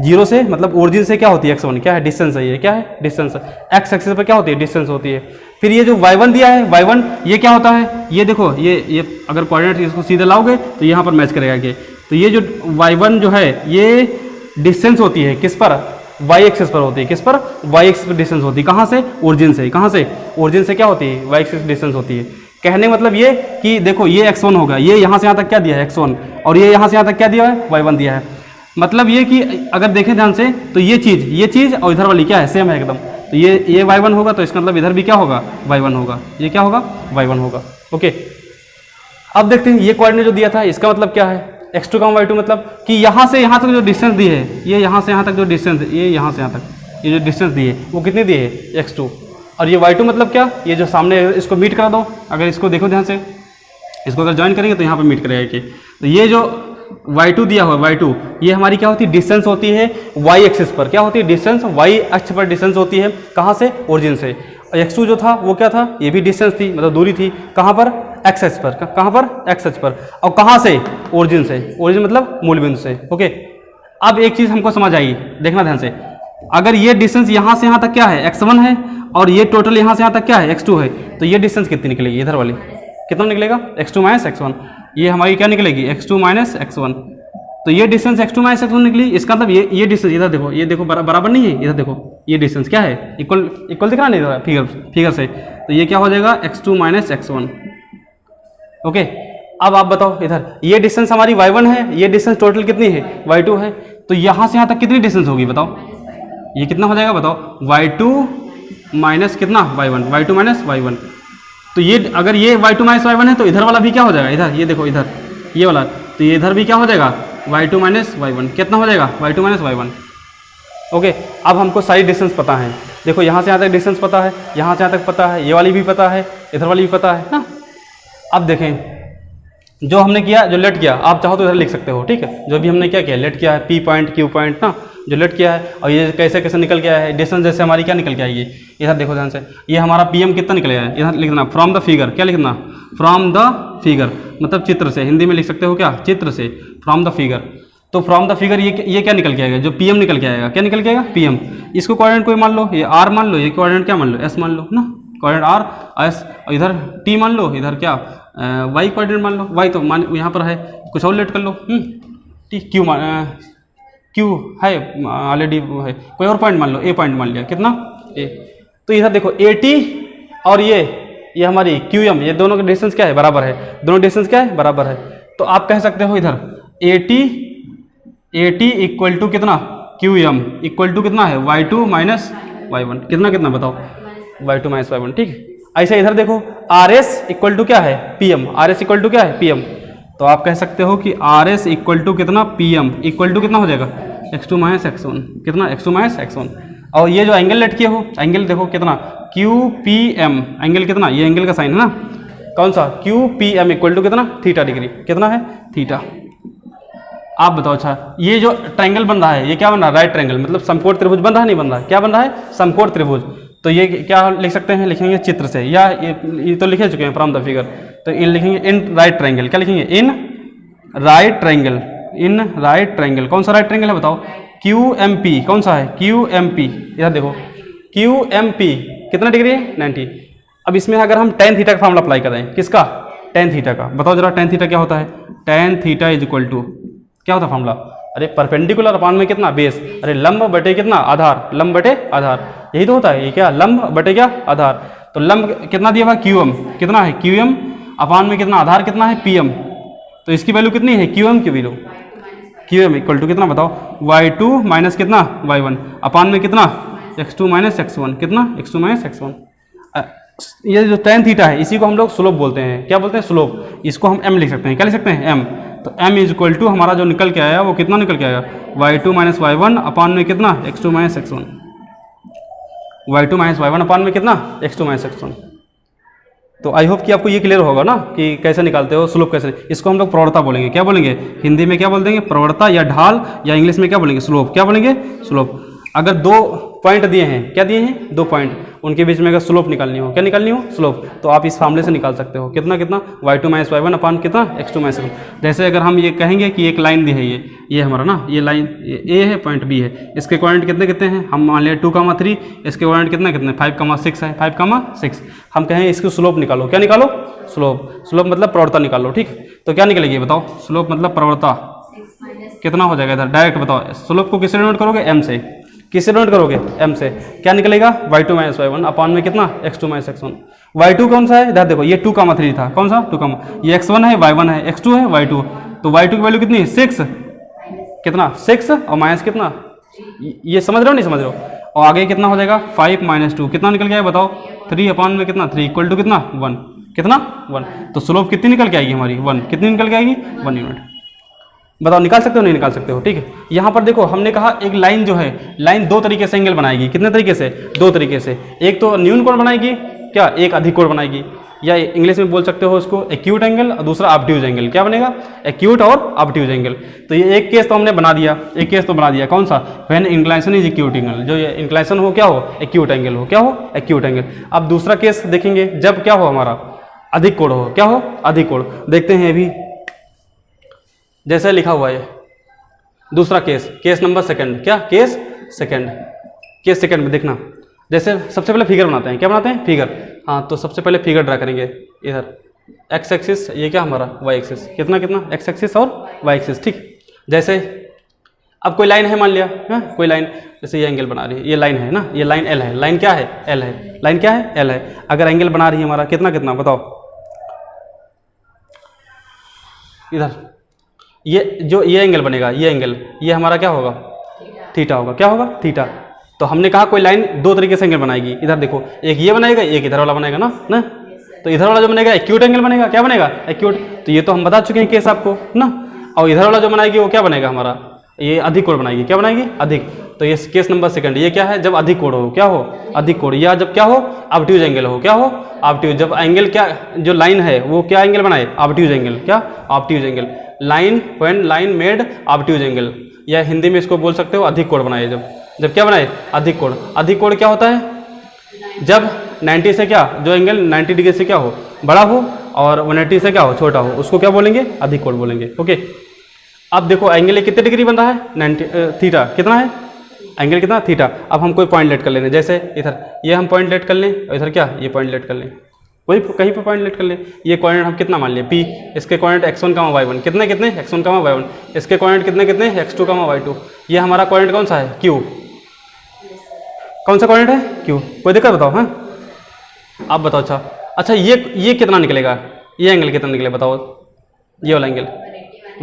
0 से मतलब ओरिजिन से क्या होती है, x1 क्या है, डिस्टेंस है। ये क्या है, डिस्टेंस। x एक्सिस पर क्या होती है, डिस्टेंस होती है। फिर ये जो y1 दिया है, y1 ये क्या होता है, ये देखो, ये अगर कोऑर्डिनेट इसको सीधे लाओगे तो यहाँ पर मैच करेगा ये। तो ये जो y1 जो है, ये डिस्टेंस होती है किस पर, y एक्सिस पर होती है। किस पर, y एक्सिस पर डिस्टेंस होती है। कहाँ से, ओरिजिन से। कहाँ से, ओरिजिन से क्या होती है, y एक्सिस डिस्टेंस होती है। कहने का मतलब ये कि देखो, ये x1 होगा, ये यहाँ से यहाँ तक क्या दिया है, x1, और ये यहाँ से यहाँ तक क्या दिया है, y1 दिया है। मतलब ये कि अगर देखें ध्यान से, तो ये चीज़ और इधर वाली क्या है, सेम है एकदम। तो ये y1 होगा, तो इसका मतलब इधर भी क्या होगा, y1 होगा। ये क्या होगा, y1 होगा। ओके, अब देखते हैं ये कोऑर्डिनेट जो दिया था, इसका मतलब क्या है, x2, y2। मतलब कि यहाँ से यहाँ तक जो डिस्टेंस दी है, ये यहाँ से यहाँ तक जो डिस्टेंस है, ये यहाँ से यहाँ तक ये जो डिस्टेंस दी है, वो कितनी दी है, x2। और ये y2 मतलब क्या, ये जो सामने, इसको मीट करा दो। अगर इसको देखो ध्यान से, इसको अगर ज्वाइन करेंगे तो यहाँ पर मीट करेगा कि, तो ये जो y2 दिया हुआ है, y2, ये हमारी क्या होती है, डिस्टेंस होती है y एक्सिस पर। क्या होती है, डिस्टेंस y अक्ष पर डिस्टेंस होती है। कहाँ से, ओरिजिन से। x2 जो था वो क्या था, ये भी डिस्टेंस थी, मतलब दूरी थी। कहाँ पर, x एक्स पर। कहाँ पर, x एक्स पर। और कहाँ से, ओरिजिन से। ओरिजिन मतलब मूल बिंदु से। ओके, अब एक चीज़ हमको समझ आई, देखना ध्यान से। अगर ये डिस्टेंस यहाँ से यहाँ तक क्या है, x1 है, और ये टोटल यहाँ से यहाँ तक क्या है, x2 है, तो ये डिस्टेंस कितनी निकलेगी, इधर वाली कितना निकलेगा, x2 - x1। ये हमारी क्या निकलेगी, x2 - x1। तो ये डिस्टेंस x2 - x1 निकली। इसका मतलब ये डिस्टेंस, इधर देखो, ये देखो बराबर नहीं है, इधर देखो, ये डिस्टेंस क्या है, इक्वल दिख रहा नहीं इधर फिगर से। तो ये क्या हो जाएगा, x2 - x1। ओके, अब आप बताओ, इधर ये डिस्टेंस हमारी y1 है, ये डिस्टेंस टोटल कितनी है, y2 है। तो यहाँ से यहाँ तक कितनी डिस्टेंस होगी, बताओ, ये कितना हो जाएगा, बताओ, y2 माइनस कितना, y1, y2 - y1। तो ये अगर ये y2 - y1 है, तो इधर वाला भी क्या हो जाएगा, इधर ये देखो, इधर ये वाला, तो ये इधर भी क्या हो जाएगा, y2 - y1। कितना हो जाएगा, y2 - y1। ओके, अब हमको सारी डिस्टेंस पता है। देखो, यहाँ से यहाँ तक डिस्टेंस पता है, यहाँ से यहाँ तक पता है, ये वाली भी पता है, इधर वाली भी पता है ना। अब देखें जो हमने किया, जो लेट किया, आप चाहो तो इधर लिख सकते हो, ठीक है। जो भी हमने क्या किया, लेट किया है, पी पॉइंट क्यू पॉइंट ना, जो लेट किया है, और ये कैसे कैसे निकल के आया है, डिस्टेंस जैसे हमारी क्या निकल के आएगी, इधर देखो ध्यान से, ये हमारा पीएम कितना निकल आया है, इधर लिखना फ्रॉम द फिगर, क्या लिखना, फ्रॉम द फिगर, मतलब चित्र से, हिंदी में लिख सकते हो क्या, चित्र से, फ्रॉम द फिगर। तो फ्रॉम द फिगर ये क्या निकल के आएगा, जो पीएम निकल के आएगा, क्या निकल के आएगा, पीएम। इसको कोऑर्डिनेट कोई मान लो, ये आर मान लो, ये कोऑर्डिनेट क्या मान लो, एस मान लो ना, कोऑर्डिनेट आर एस, और इधर टी मान लो, इधर क्या वाई कोऑर्डिनेट मान लो, वाई तो मान यहाँ पर है, कुछ और लेट कर लो, टी क्यू क्यू है ऑलरेडी है, कोई और पॉइंट मान लो, ए पॉइंट मान लिया, कितना ए। तो इधर देखो ए टी और ये हमारी क्यू एम, ये दोनों का डिस्टेंस क्या है, बराबर है, दोनों डिस्टेंस क्या है, बराबर है। तो आप कह सकते हो इधर ए टी इक्वल टू कितना, क्यू एम इक्वल टू कितना है, Y two minus Y one, कितना कितना बताओ, Y two minus Y one, ठीक है। ऐसे इधर देखो आर एस इक्वल टू क्या है, P M, R S equal to क्या है, पी एम। तो आप कह सकते हो कि आर एस इक्वल टू कितना, पी एम इक्वल टू कितना हो जाएगा, X two minus X one, कितना X two minus X one. और ये जो एंगल लेट किए हो, एंगल देखो कितना, क्यू पी एम, एंगल कितना, ये एंगल का साइन है ना, कौन सा, Q P M equal to कितना, थीटा डिग्री, कितना है, थीटा। आप बताओ, अच्छा ये जो ट्रायंगल बन रहा है, ये क्या बन रहा है, राइट ट्रायंगल, मतलब समकोण त्रिभुज बन रहा है, नहीं बन रहा है, क्या बन रहा है, समकोण त्रिभुज। तो ये क्या लिख सकते हैं, लिखेंगे चित्र से, या ये तो लिखे चुके हैं फ्रॉम द फिगर, तो इन लिखेंगे इन राइट ट्रायंगल, क्या लिखेंगे, in right triangle, in right triangle. कौन सा राइट ट्रायंगल है बताओ, क्यू एम पी, कौन सा है, क्यू एम पी, इधर देखो क्यू एम पी कितना डिग्री है, 90। अब इसमें अगर हम टेन थीटा का फॉर्मूला अप्लाई करें, किसका, टेन थीटा का, बताओ जरा टेन थीटा क्या होता है, tan theta is equal to क्या होता है फॉर्मूला, अरे परपेंडिकुलर अपान में कितना, बेस, अरे लंब बटे कितना, आधार, लंब बटे आधार, यही तो होता है, ये क्या, लंब बटे क्या, आधार। तो लंब कितना दिया हुआ, क्यू एम, कितना है, क्यू एम, अपान में कितना, आधार कितना है, पी एम। तो इसकी वैल्यू कितनी है, क्यू एम की value, Q M equal to कितना बताओ, वाई टू माइनस कितना, वाई वन, अपान में कितना, X two minus X one, कितना, X two minus X one. ये जो टेन थीटा है, इसी को हम लोग स्लोप बोलते हैं, क्या बोलते हैं, स्लोप। इसको हम एम लिख सकते हैं, क्या लिख सकते हैं, एम। तो m इज इक्वल टू हमारा जो निकल के आया वो कितना निकल के आया, Y two minus Y one upon में कितना, X two minus X one, Y two minus Y one upon में कितना, X two minus X one. तो आई होप कि आपको ये क्लियर होगा ना कि कैसे निकालते हो स्लोप, कैसे। इसको हम लोग प्रवणता बोलेंगे, क्या बोलेंगे, हिंदी में क्या बोल देंगे, प्रवणता या ढाल, या इंग्लिश में क्या बोलेंगे, स्लोप, क्या बोलेंगे, स्लोप। अगर दो पॉइंट दिए हैं, क्या दिए हैं, दो पॉइंट, उनके बीच में अगर स्लोप निकालनी हो, क्या निकालनी हो, स्लोप, तो आप इस फार्मूले से निकाल सकते हो, कितना कितना, Y two minus Y one upon कितना, X two minus X one. जैसे अगर हम ये कहेंगे कि एक लाइन दी है, ये हमारा ना, ये लाइन ए है, पॉइंट बी है, इसके कोऑर्डिनेट कितने कितने हैं, हम मान लिया 2,3, इसके कोऑर्डिनेट कितने कितने 5,6 है, 5,6। हम कहें इसको स्लोप निकालो, क्या निकालो, स्लोप। स्लोप मतलब प्रवणता निकालो, ठीक। तो क्या निकलेगी बताओ, स्लोप मतलब प्रवणता कितना हो जाएगा, इधर डायरेक्ट बताओ, स्लोप को किससे डिनोट करोगे, एम से, किससे डिनोट करोगे, एम से। क्या निकलेगा, Y two minus Y one upon में कितना, X two minus X one. Y two कौन सा है, इधर देखो, ये 2,3 था, कौन सा, 2, ये x1 है, y1 है, x2 है, y2। तो y2 की वैल्यू कितनी है, 6, कितना, 6 और माइनस कितना, ये समझ रहे हो नहीं समझ रहे हो। और आगे कितना हो जाएगा, 5 माइनस 2, कितना निकल गया बताओ, 3 अपान में कितना, 3 इक्वल टू कितना, 1, कितना 1। तो स्लोप कितनी निकल के आएगी हमारी, 1, कितनी निकल के आएगी, 1 यूनिट। बताओ निकाल सकते हो नहीं निकाल सकते हो, ठीक है। यहाँ पर देखो हमने कहा एक लाइन जो है, लाइन दो तरीके से एंगल बनाएगी, कितने तरीके से, दो तरीके से। एक तो न्यून कोण बनाएगी, क्या, एक अधिक कोण बनाएगी, या इंग्लिश में बोल सकते हो उसको एक्यूट एंगल, और दूसरा ऑब्ट्यूज एंगल। क्या बनेगा, एक्यूट और ऑब्ट्यूज एंगल। तो ये एक केस तो हमने बना दिया, एक केस तो बना दिया, कौन सा, when inclination is acute angle, जो ये इंक्लाइनेशन हो क्या हो, एक्यूट एंगल हो, क्या हो, एक्यूट एंगल। अब दूसरा केस देखेंगे जब क्या हो हमारा, अधिक कोण हो, क्या हो, अधिक कोण। देखते हैं अभी, जैसे लिखा हुआ है दूसरा केस, केस नंबर सेकंड, क्या, केस सेकंड, केस सेकंड में देखना। जैसे सबसे पहले फिगर बनाते हैं, क्या बनाते हैं, फिगर। हाँ, तो सबसे पहले फिगर ड्रा करेंगे। इधर एक्स एक्सिस, ये क्या हमारा वाई एक्सिस, कितना कितना, एक्स एक्सिस और वाई एक्सिस, ठीक। जैसे अब कोई लाइन है मान लिया, है कोई लाइन, जैसे ये एंगल बना रही है, ये लाइन है ना, ये लाइन एल है, लाइन क्या है, एल है, लाइन क्या है, एल है। अगर एंगल बना रही है हमारा कितना कितना बताओ, इधर ये जो ये एंगल बनेगा, ये एंगल, ये हमारा क्या होगा, थीटा होगा, क्या होगा, थीटा। तो हमने कहा कोई लाइन दो तरीके से एंगल बनाएगी। इधर देखो, एक ये बनाएगा, एक इधर वाला बनेगा ना। तो इधर वाला जो बनेगा एक्यूट एंगल बनेगा, क्या बनेगा, एक्यूट। तो ये तो हम बता चुके हैं केस आपको ना। और इधर वाला जो बनाएगी वो क्या बनेगा हमारा, ये अधिक कोण बनाएगी, क्या बनाएगी, अधिक। तो ये केस नंबर सेकंड, ये क्या है, जब अधिक कोण हो, क्या हो, अधिक कोण, या जब क्या हो, ऑब्ट्यूज एंगल हो, क्या हो, ऑब्ट्यूज, जब एंगल क्या, जो लाइन है वो क्या एंगल बनाए, ऑब्ट्यूज एंगल, क्या, obtuse angle, line when line made obtuse angle, या हिंदी में इसको बोल सकते हो अधिक कोण बनाए, जब क्या बनाए, अधिक कोण। अधिक कोण क्या होता है, जब 90 से क्या, जो एंगल 90 डिग्री से क्या हो, बड़ा हो, और 180 से क्या हो, छोटा हो, उसको क्या बोलेंगे, अधिक कोण बोलेंगे। ओके, अब देखो एंगल ये कितने डिग्री बन रहा है, 90 थीटा कितना है, एंगल कितना, थीटा। अब हम कोई पॉइंट लेट कर लेंगे, जैसे इधर ये हम पॉइंट लेट कर लें, और इधर क्या, ये पॉइंट लेट कर लें, कोई कहीं पर पॉइंट लेट कर लें। ये कोऑर्डिनेट हम कितना मान लिए, P, इसके कोऑर्डिनेट x1, y1 कितने कितने, x1, y1, इसके कोऑर्डिनेट कितने कितने, x2, y2। ये हमारा कोऑर्डिनेट कौन सा है, Q, कौन सा कोऑर्डिनेट है, Q। कोई दिक्कत बताओ, हाँ आप बताओ। अच्छा ये कितना निकलेगा, ये एंगल कितना निकलेगा बताओ, ये वाला एंगल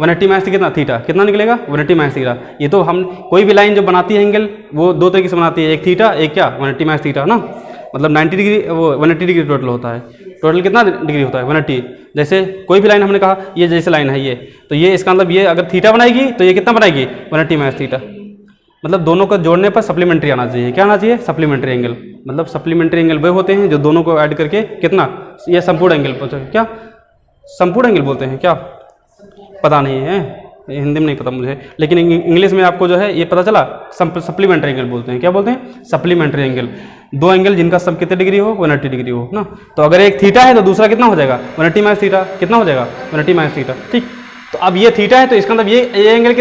180 माइनस कितना, थीटा, कितना निकलेगा, 180 माइनस थीटा। ये तो हम कोई भी लाइन जो बनाती है एंगल, वो दो तरीके से बनाती है, एक थीटा, एक क्या, 180 माइनस थीटा ना, मतलब 90 डिग्री, वो 180 डिग्री टोटल होता है। टोटल कितना डिग्री होता है, 180। जैसे कोई भी लाइन हमने कहा, ये जैसे लाइन है ये, तो ये इसका मतलब ये अगर थीटा बनाएगी तो ये कितना बनाएगी, 180 माइनस थीटा। मतलब दोनों को जोड़ने पर सप्लीमेंट्री आना चाहिए, क्या आना चाहिए, सप्लीमेंट्री एंगल। मतलब सप्लीमेंट्री एंगल वे होते हैं जो दोनों को ऐड करके कितना, ये संपूर्ण एंगल बोलते हैं, क्या संपूर्ण एंगल बोलते हैं, क्या पता नहीं है, हिंदी में नहीं पता मुझे, लेकिन इंग्लिश में आपको जो है ये पता चला, सप्लीमेंट्री एंगल बोलते हैं, क्या बोलते हैं, सप्लीमेंट्री एंगल। दो एंगल जिनका सम कितने डिग्री हो, 180 डिग्री हो ना। तो अगर एक थीटा है तो दूसरा कितना हो जाएगा, 180 माइनस थीटा, कितना हो जाएगा, 180 माइनस थीटा, ठीक। तो अब ये थीटा है तो इसका मतलब ये एंगल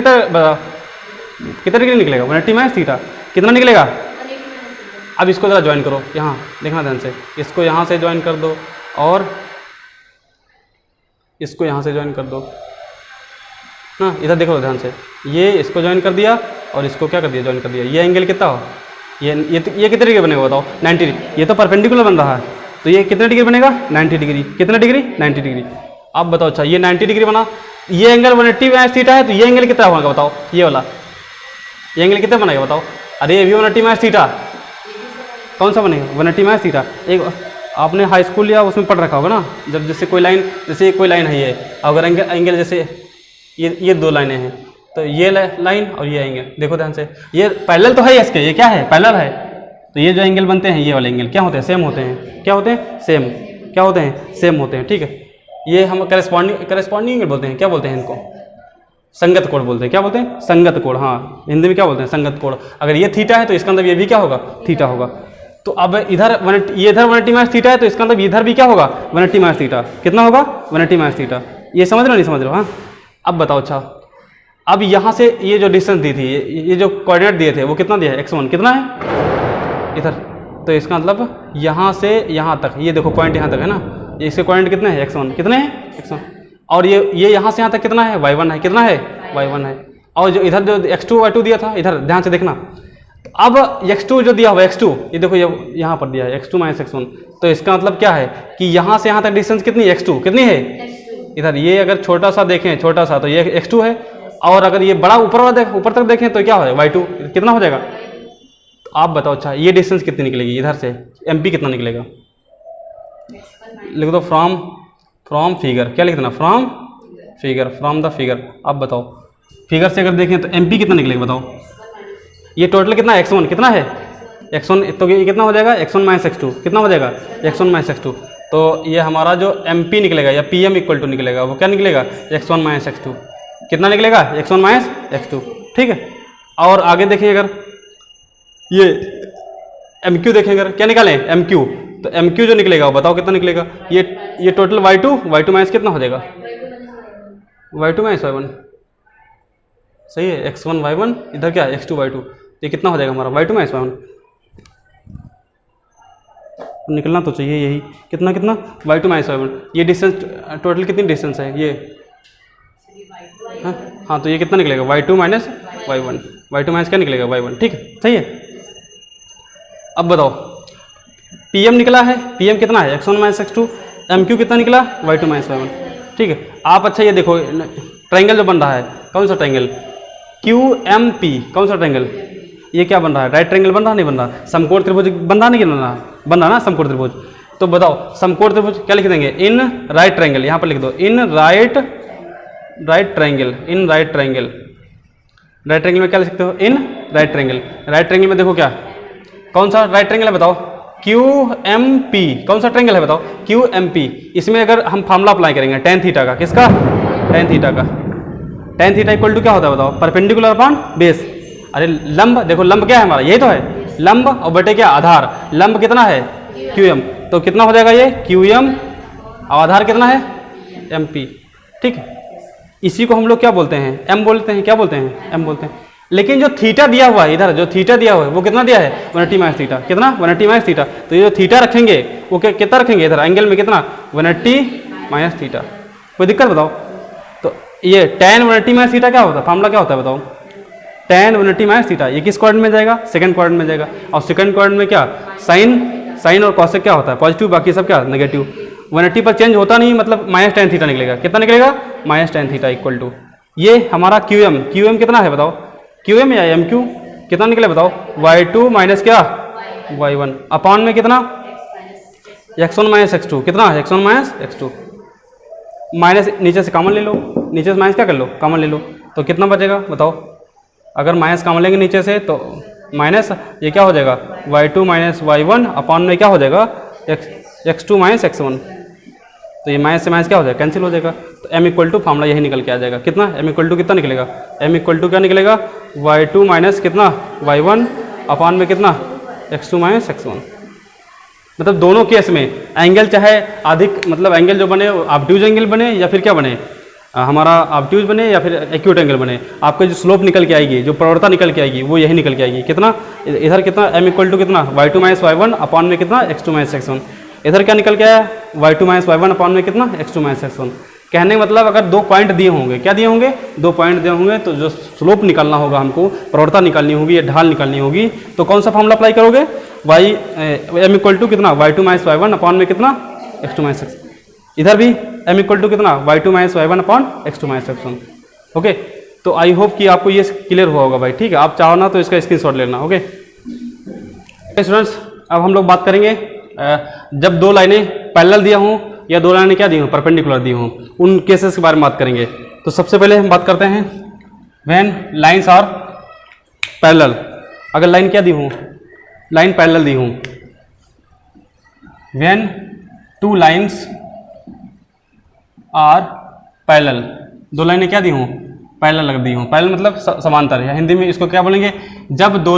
कितना डिग्री निकलेगा, 180 माइनस थीटा, कितना निकलेगा। अब इसको ज़रा ज्वाइन करो, यहाँ देखना ध्यान से, इसको यहाँ से ज्वाइन कर दो और इसको यहाँ से ज्वाइन कर दो ना, इधर देखो ध्यान से, ये इसको ज्वाइन कर दिया और इसको क्या कर दिया, ज्वाइन कर दिया। ये एंगल कितना हो, ये कितने डिग्री बनेगा बताओ, 90 डिग्री। ये तो परपेंडिकुलर बन रहा है, तो ये कितने डिग्री बनेगा, 90 डिग्री, कितना डिग्री, 90 डिग्री। अब बताओ, अच्छा ये 90 डिग्री बना, ये एंगल 180 माइनस थीटा है, तो ये एंगल कितना होगा बताओ, ये वाला ये एंगल कितना बनेगा बताओ। अरे ये भी 180 माइनस थीटा, कौन सा बनेगा, 180 माइनस थीटा। एक आपने हाई स्कूल या उसमें पढ़ रखा होगा ना, जब जैसे कोई लाइन, जैसे कोई लाइन है ये, अगर एंगल जैसे ये दो लाइनें हैं, तो ये लाइन और ये एंगल देखो ध्यान से, ये पैरेलल तो है इसके, ये क्या है, पैरेलल है। तो ये जो एंगल बनते हैं, ये वाले एंगल क्या होते हैं, सेम होते हैं, क्या होते हैं, सेम, क्या होते हैं, सेम होते हैं, ठीक है। ये हम करेस्पॉन्डिंग एंगल बोलते हैं, क्या बोलते हैं इनको, संगत कोण बोलते हैं, क्या बोलते हैं, संगत कोण, हाँ हिंदी में क्या बोलते हैं, संगत कोण। अगर ये थीटा है तो इसका मतलब ये भी क्या होगा, थीटा होगा। तो अब इधर ये इधर 180 माइनस थीटा है, तो इसका मतलब इधर भी क्या होगा, 180 माइनस थीटा, कितना होगा, 180 माइनस थीटा। ये समझ रहे हो नहीं समझ रहे हो, हाँ। अब बताओ, अच्छा अब यहाँ से ये जो डिस्टेंस दी थी, ये जो कोऑर्डिनेट दिए थे वो कितना दिया है, x1 कितना है इधर, तो इसका मतलब यहाँ से यहाँ तक, ये देखो पॉइंट यहाँ तक है ना, ये इसके कोऑर्डिनेट कितने हैं, x1 कितने हैं, x1। और ये यहाँ से यहाँ तक कितना है, y1 है, कितना है, y1 है। और जो इधर जो x2 y2 दिया था, इधर ध्यान से देखना। तो अब x2 जो दिया हुआ x2, ये देखो ये यहाँ पर दिया है x2 माइनस x1, तो इसका मतलब क्या है कि यहाँ से यहाँ तक डिस्टेंस कितनी है, x2 कितनी है इधर। ये अगर छोटा सा देखें, छोटा सा, तो ये x2 है, और अगर ये बड़ा ऊपर तक देखें तो क्या हो जाएगा, y2 कितना हो जाएगा। तो आप बताओ, अच्छा ये डिस्टेंस कितनी निकलेगी इधर से, MP कितना निकलेगा, लिख दो फ्रॉम फिगर, क्या लिख देना, from figure, from the figure. अब बताओ फिगर से अगर देखें तो MP कितना निकलेगा बताओ। ये टोटल कितना है, x1 कितना है, x1, तो ये कितना हो जाएगा, x1 माइनस x2 कितना हो जाएगा, x1 माइनस x2। तो ये हमारा जो MP निकलेगा या PM इक्वल टू निकलेगा, वो क्या निकलेगा, x1 माइनस x2, कितना निकलेगा, x1 माइनस x2, ठीक है। और आगे देखें, अगर ये MQ देखें, अगर क्या निकालें MQ, तो MQ जो निकलेगा वो बताओ कितना निकलेगा। ये टोटल y2 माइनस कितना हो जाएगा, y2 माइनस y1, सही है, x1 y1, इधर क्या x2 y2, ये कितना हो जाएगा हमारा y2 माइनस y1, निकलना तो चाहिए यही, कितना y2 माइनस y1। ये डिस्टेंस टोटल कितनी डिस्टेंस है ये, हाँ तो ये कितना निकलेगा, y2 minus y1, y2 minus क्या निकलेगा, y1, ठीक है, सही है। अब बताओ PM निकला है, PM कितना है, x1 माइनस x2, MQ कितना निकला, y2 माइनस y1, ठीक है। आप अच्छा ये देखो ट्रायंगल जो बन रहा है, कौन सा ट्रायंगल, QMP, कौन सा ट्रायंगल, ये क्या बन रहा है, राइट ट्रायंगल बन रहा नहीं बन रहा, समकोण त्रिभुज बन रहा नहीं बन रहा ना, समकोण त्रिभुज। तो बताओ समकोण त्रिभुज क्या लिख देंगे, इन राइट ट्रायंगल, यहाँ पर लिख दो in right triangle, in right triangle. Right triangle में क्या लिख सकते हो, in right triangle. Right triangle में देखो क्या, कौन सा राइट ट्रायंगल है बताओ, क्यू एम पी, कौन सा ट्रायंगल है बताओ, क्यू एम पी। इसमें अगर हम फार्मूला अप्लाई करेंगे टेन थीटा का, किसका, टेन थीटा का, टेन थीटा इक्वल टू क्या होता है बताओ, परपेंडिकुलर अपॉन बेस। अरे लंब देखो, लंब क्या है हमारा, यही तो है लंब, और बटे क्या, आधार। लंब कितना है, क्यू एम, तो कितना हो जाएगा ये क्यू एम, और आधार कितना है, एम पी। ठीक है, इसी को हम लोग क्या बोलते हैं, एम बोलते हैं, क्या बोलते हैं, एम बोलते हैं। लेकिन जो थीटा दिया हुआ है इधर, जो थीटा दिया हुआ है वो कितना दिया है, 180 माइनस थीटा, कितना 180 माइनस थीटा। तो ये जो थीटा रखेंगे वो कितना रखेंगे इधर एंगल में, कितना 180 माइनस थीटा। कोई दिक्कत बताओ। तो ये tan 180 माइनस थीटा क्या होता है, फार्मूला क्या होता है बताओ, tan 180 माइनस थीटा। ये किस क्वाड्रेंट में जाएगा, सेकंड क्वाड्रेंट में जाएगा। और सेकंड क्वाड्रेंट में क्या, साइन और कॉसेक क्या होता है, पॉजिटिव, बाकी सब क्या नेगेटिव। 180 पर चेंज होता नहीं, मतलब माइनस टेन थीटा निकलेगा। कितना निकलेगा, minus tan theta equal to, ये हमारा क्यू एम कितना है बताओ, क्यू एम या एम क्यू कितना निकले बताओ, y2 माइनस क्या, y1 अपॉन में कितना, x1 माइनस x2, कितना x1 माइनस x2। माइनस नीचे से कॉमन ले लो, नीचे से माइनस क्या कर लो, कॉमन ले लो, तो कितना बचेगा बताओ। अगर माइनस कॉमन लेंगे नीचे से तो माइनस, ये क्या हो जाएगा, y2 माइनस y1 अपॉन में क्या हो जाएगा, x2 माइनस x1। तो ये माइनस से माइनस क्या हो जाएगा, कैंसिल हो जाएगा। तो m इक्वल टू फार्मूला यही निकल के आ जाएगा, कितना m इक्वल टू कितना निकलेगा, m इक्वल टू क्या निकलेगा, y2 माइनस कितना y1 अपॉन में कितना x2 माइनस x1। मतलब दोनों केस में एंगल चाहे अधिक, मतलब एंगल जो बने ऑब्ट्यूज एंगल बने या फिर क्या बने, हमारा ऑब्ट्यूज बने या फिर एक्यूट एंगल बने, आपका जो स्लोप निकल के आएगी, जो प्रवणता निकल के आएगी वो यही निकल के आएगी। कितना इधर, कितना m इक्वल टू कितना y2 माइनस y1 अपॉन में कितना x2 माइनस x1। इधर क्या निकल के आया, y2 माइनस y1 अपॉन में कितना x2 माइनस x1। कहने का मतलब अगर दो पॉइंट दिए होंगे, क्या दिए होंगे, दो पॉइंट दिए होंगे, तो जो स्लोप निकालना होगा हमको, प्रवणता निकालनी होगी या ढाल निकालनी होगी, तो कौन सा फॉर्मूला अप्लाई करोगे, m इक्वल टू कितना y2 माइनस y1 अपॉन में कितना x2 माइनस x1। इधर भी m इक्वल टू कितना y2 minus y1 upon x2 minus x1। Okay, तो आई होप कि आपको ये क्लियर हुआ होगा भाई। ठीक है, आप चाहो ना तो इसका स्क्रीनशॉट लेना। ओके स्टूडेंट्स, अब हम लोग बात करेंगे जब दो लाइनें पैरेलल दिया हूँ या दो लाइनें क्या दी हूँ, परपेंडिकुलर दी हूँ, उन केसेस के बारे में बात करेंगे। तो सबसे पहले हम बात करते हैं व्हेन लाइन्स आर पैरेलल। अगर लाइन क्या दी हूँ, लाइन पैरेलल दी हूँ, when two lines are parallel, दो लाइनें क्या दी हूँ, पैरेलल दी हूँ। पैरेलल मतलब समांतर है, हिंदी में इसको क्या बोलेंगे, जब दो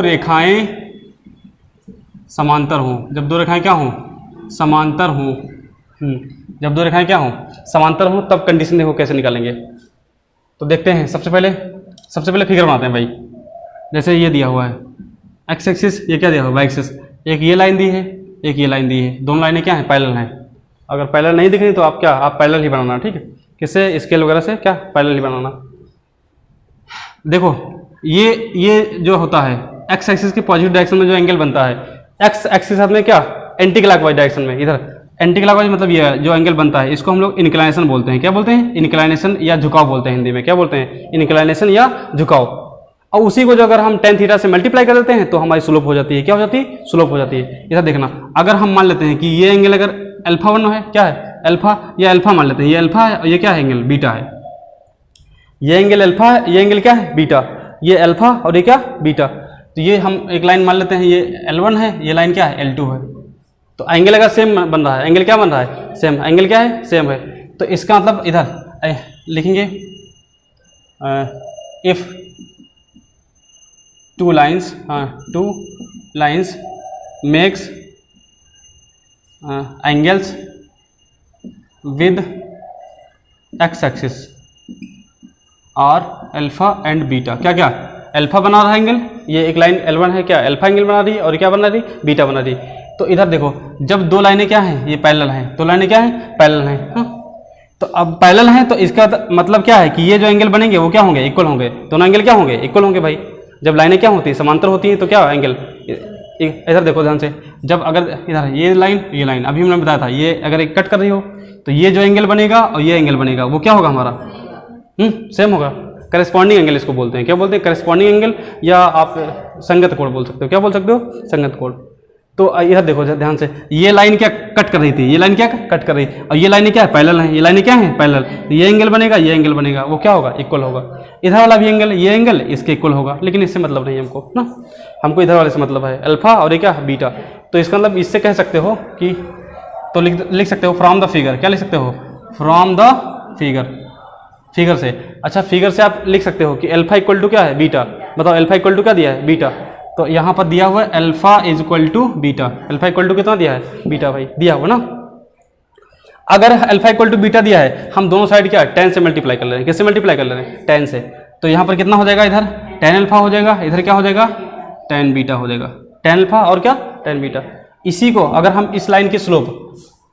रेखाएं समांतर हों, जब दो रेखाएं क्या हों, समांतर हों, जब दो रेखाएं क्या हों, समांतर हों, तब कंडीशन देखो कैसे निकालेंगे। तो देखते हैं, सबसे पहले फिगर बनाते हैं भाई। जैसे ये दिया हुआ है एक्स एक्सिस, ये क्या दिया हुआ है वाई एक्सिस, एक ये लाइन दी है, एक ये लाइन दी है, दोनों लाइनें क्या हैं, पैरेलल हैं। अगर पैरेलल नहीं दिख रही तो आप पैरेलल ही बनाना। ठीक है, किससे, स्केल वगैरह से क्या पैरेलल ही बनाना। देखो ये जो होता है एक्स एक्सिस के पॉजिटिव डायरेक्शन में जो एंगल बनता है, एक्स एक्सिस साथ में क्या, एंटी क्लॉकवाइज डायरेक्शन में, इधर एंटी क्लॉकवाइज मतलब ये जो एंगल बनता है इसको हम लोग इंक्लाइनेशन बोलते हैं। क्या बोलते हैं, इंक्लाइनेशन या झुकाव बोलते हैं हिंदी में। क्या बोलते हैं, इंक्लाइनेशन या झुकाव। और उसी को जो अगर हम tan थीटा से मल्टीप्लाई कर देते हैं तो हमारी स्लोप हो जाती है। क्या हो जाती है, स्लोप हो जाती है। इधर देखना, अगर हम मान लेते हैं कि ये एंगल अगर अल्फा 1 है, क्या है अल्फा, ये अल्फा मान लेते हैं, ये अल्फा है और ये क्या है एंगल बीटा है। ये एंगल अल्फा है, ये एंगल क्या है बीटा, ये अल्फा और ये क्या बीटा। तो ये हम एक लाइन मान लेते हैं, ये L1 है, ये लाइन क्या है L2 है। तो एंगल अगर सेम बन रहा है, एंगल क्या बन रहा है, सेम, एंगल क्या है सेम है, तो इसका मतलब इधर लिखेंगे if two lines makes angles with X axis are alpha and beta. क्या क्या, अल्फा बना रहा है एंगल, ये एक लाइन L1 है, क्या अल्फा एंगल बना रही है, और क्या बना रही, बीटा बना रही। तो इधर देखो, जब दो लाइनें क्या हैं, ये पैरेलल हैं, दो लाइनें क्या हैं, पैरेलल हैं। तो अब पैरेलल हैं तो इसका मतलब क्या है कि ये जो एंगल बनेंगे वो क्या होंगे, इक्वल होंगे। दोनों एंगल क्या होंगे, इक्वल होंगे भाई। जब लाइनें क्या होती हैं, समांतर होती हैं, तो क्या एंगल, इधर देखो ध्यान से, जब अगर इधर ये लाइन अभी हमने बताया था, ये अगर एक कट कर रही हो तो ये जो एंगल बनेगा और ये एंगल बनेगा वो क्या होगा हमारा, सेम होगा। करस्पॉन्डिंग एंगल इसको बोलते हैं। क्या बोलते हैं, करस्पॉन्डिंग एंगल, या आप संगत कोण बोल सकते हो। क्या बोल सकते हो, संगत कोण। तो इधर देखो ध्यान से, ये लाइन क्या कट कर रही थी, ये लाइन क्या कट कर रही, और ये लाइन क्या है, पैरेलल है, ये लाइन क्या है, पैरेलल। तो ये एंगल बनेगा, ये एंगल बनेगा, वो क्या होगा, इक्वल होगा। इधर वाला भी एंगल, ये एंगल इसके इक्वल होगा, लेकिन इससे मतलब नहीं हमको ना, हमको इधर वाले से मतलब है अल्फा और ये क्या बीटा। तो इसका मतलब इससे कह सकते हो कि, तो लिख सकते हो फ्रॉम द फिगर, क्या लिख सकते हो, फ्रॉम द फिगर, फिगर से। अच्छा फिगर से आप लिख सकते हो कि अल्फा इक्वल टू क्या है, बीटा। बताओ अल्फा इक्वल टू क्या दिया है, बीटा। तो यहाँ पर दिया हुआ है alpha is equal to beta. Alpha equal to कितना दिया है, बीटा भाई दिया हुआ ना। अगर अल्फा इक्वल टू बीटा दिया है, हम दोनों साइड क्या है 10 से मल्टीप्लाई कर ले रहे हैं। किससे मल्टीप्लाई कर ले रहे हैं, 10 से। तो यहाँ पर कितना हो जाएगा, इधर 10 अल्फा हो जाएगा, इधर क्या हो जाएगा 10 बीटा हो जाएगा। 10 अल्फा और क्या 10 बीटा। इसी को अगर हम इस लाइन की स्लोप,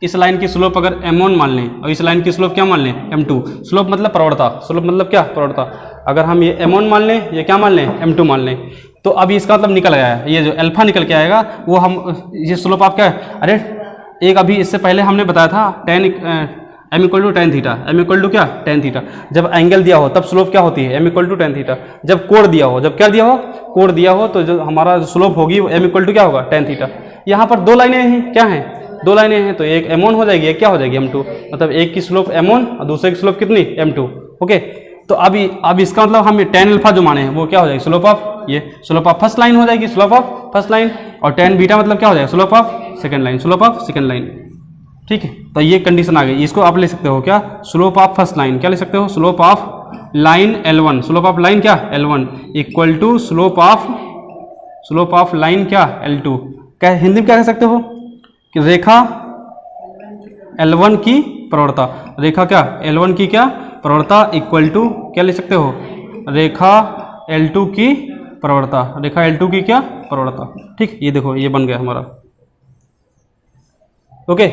इस लाइन की स्लोप अगर m1 मान लें और इस लाइन की स्लोप क्या मान लें, m2। स्लोप मतलब प्रवणता, स्लोप मतलब क्या, प्रवणता। अगर हम ये m1 मान लें, ये क्या मान लें, m2 मान लें, तो अभी इसका मतलब निकल गया है, ये जो अल्फा निकल के आएगा वो हम, ये स्लोप आप क्या है, अरे एक अभी इससे पहले हमने बताया था m equal to tan theta, m equal to क्या टेन थीटा। जब एंगल दिया हो तब स्लोप क्या होती है, m equal to tan theta. जब कोण दिया हो, जब क्या दिया हो, कोण दिया हो, तो जो हमारा स्लोप होगी वो m इक्वल टू क्या होगा, टेन थीटा। यहाँ पर दो लाइनें हैं, क्या हैं, दो लाइनें हैं, तो एक m1 हो जाएगी, एक क्या हो जाएगी m2। मतलब एक की स्लोप m1 और दूसरे की स्लोप कितनी, m2। ओके, तो अब इसका मतलब हम 10 अल्फा जो माने हैं वो क्या हो जाएगी, स्लोप ऑफ, ये स्लोप ऑफ फर्स्ट लाइन हो जाएगी, स्लोप ऑफ फर्स्ट लाइन। और 10 बीटा मतलब क्या हो जाएगा, slope of second line, slope of second line. ठीक है, तो ये कंडीशन आ गई। इसको आप ले सकते हो क्या, स्लोप ऑफ फर्स्ट लाइन, क्या ले सकते हो, slope of line L1, slope of line क्या L1 equal to slope of line क्या L2। क्या हिंदी में क्या कह सकते हो कि रेखा L1 की प्रवणता, रेखा क्या L1 की क्या प्रवणता इक्वल टू क्या ले सकते हो, रेखा L2 की प्रवणता, रेखा L2 की क्या प्रवणता। ठीक, ये देखो ये बन गया हमारा। ओके,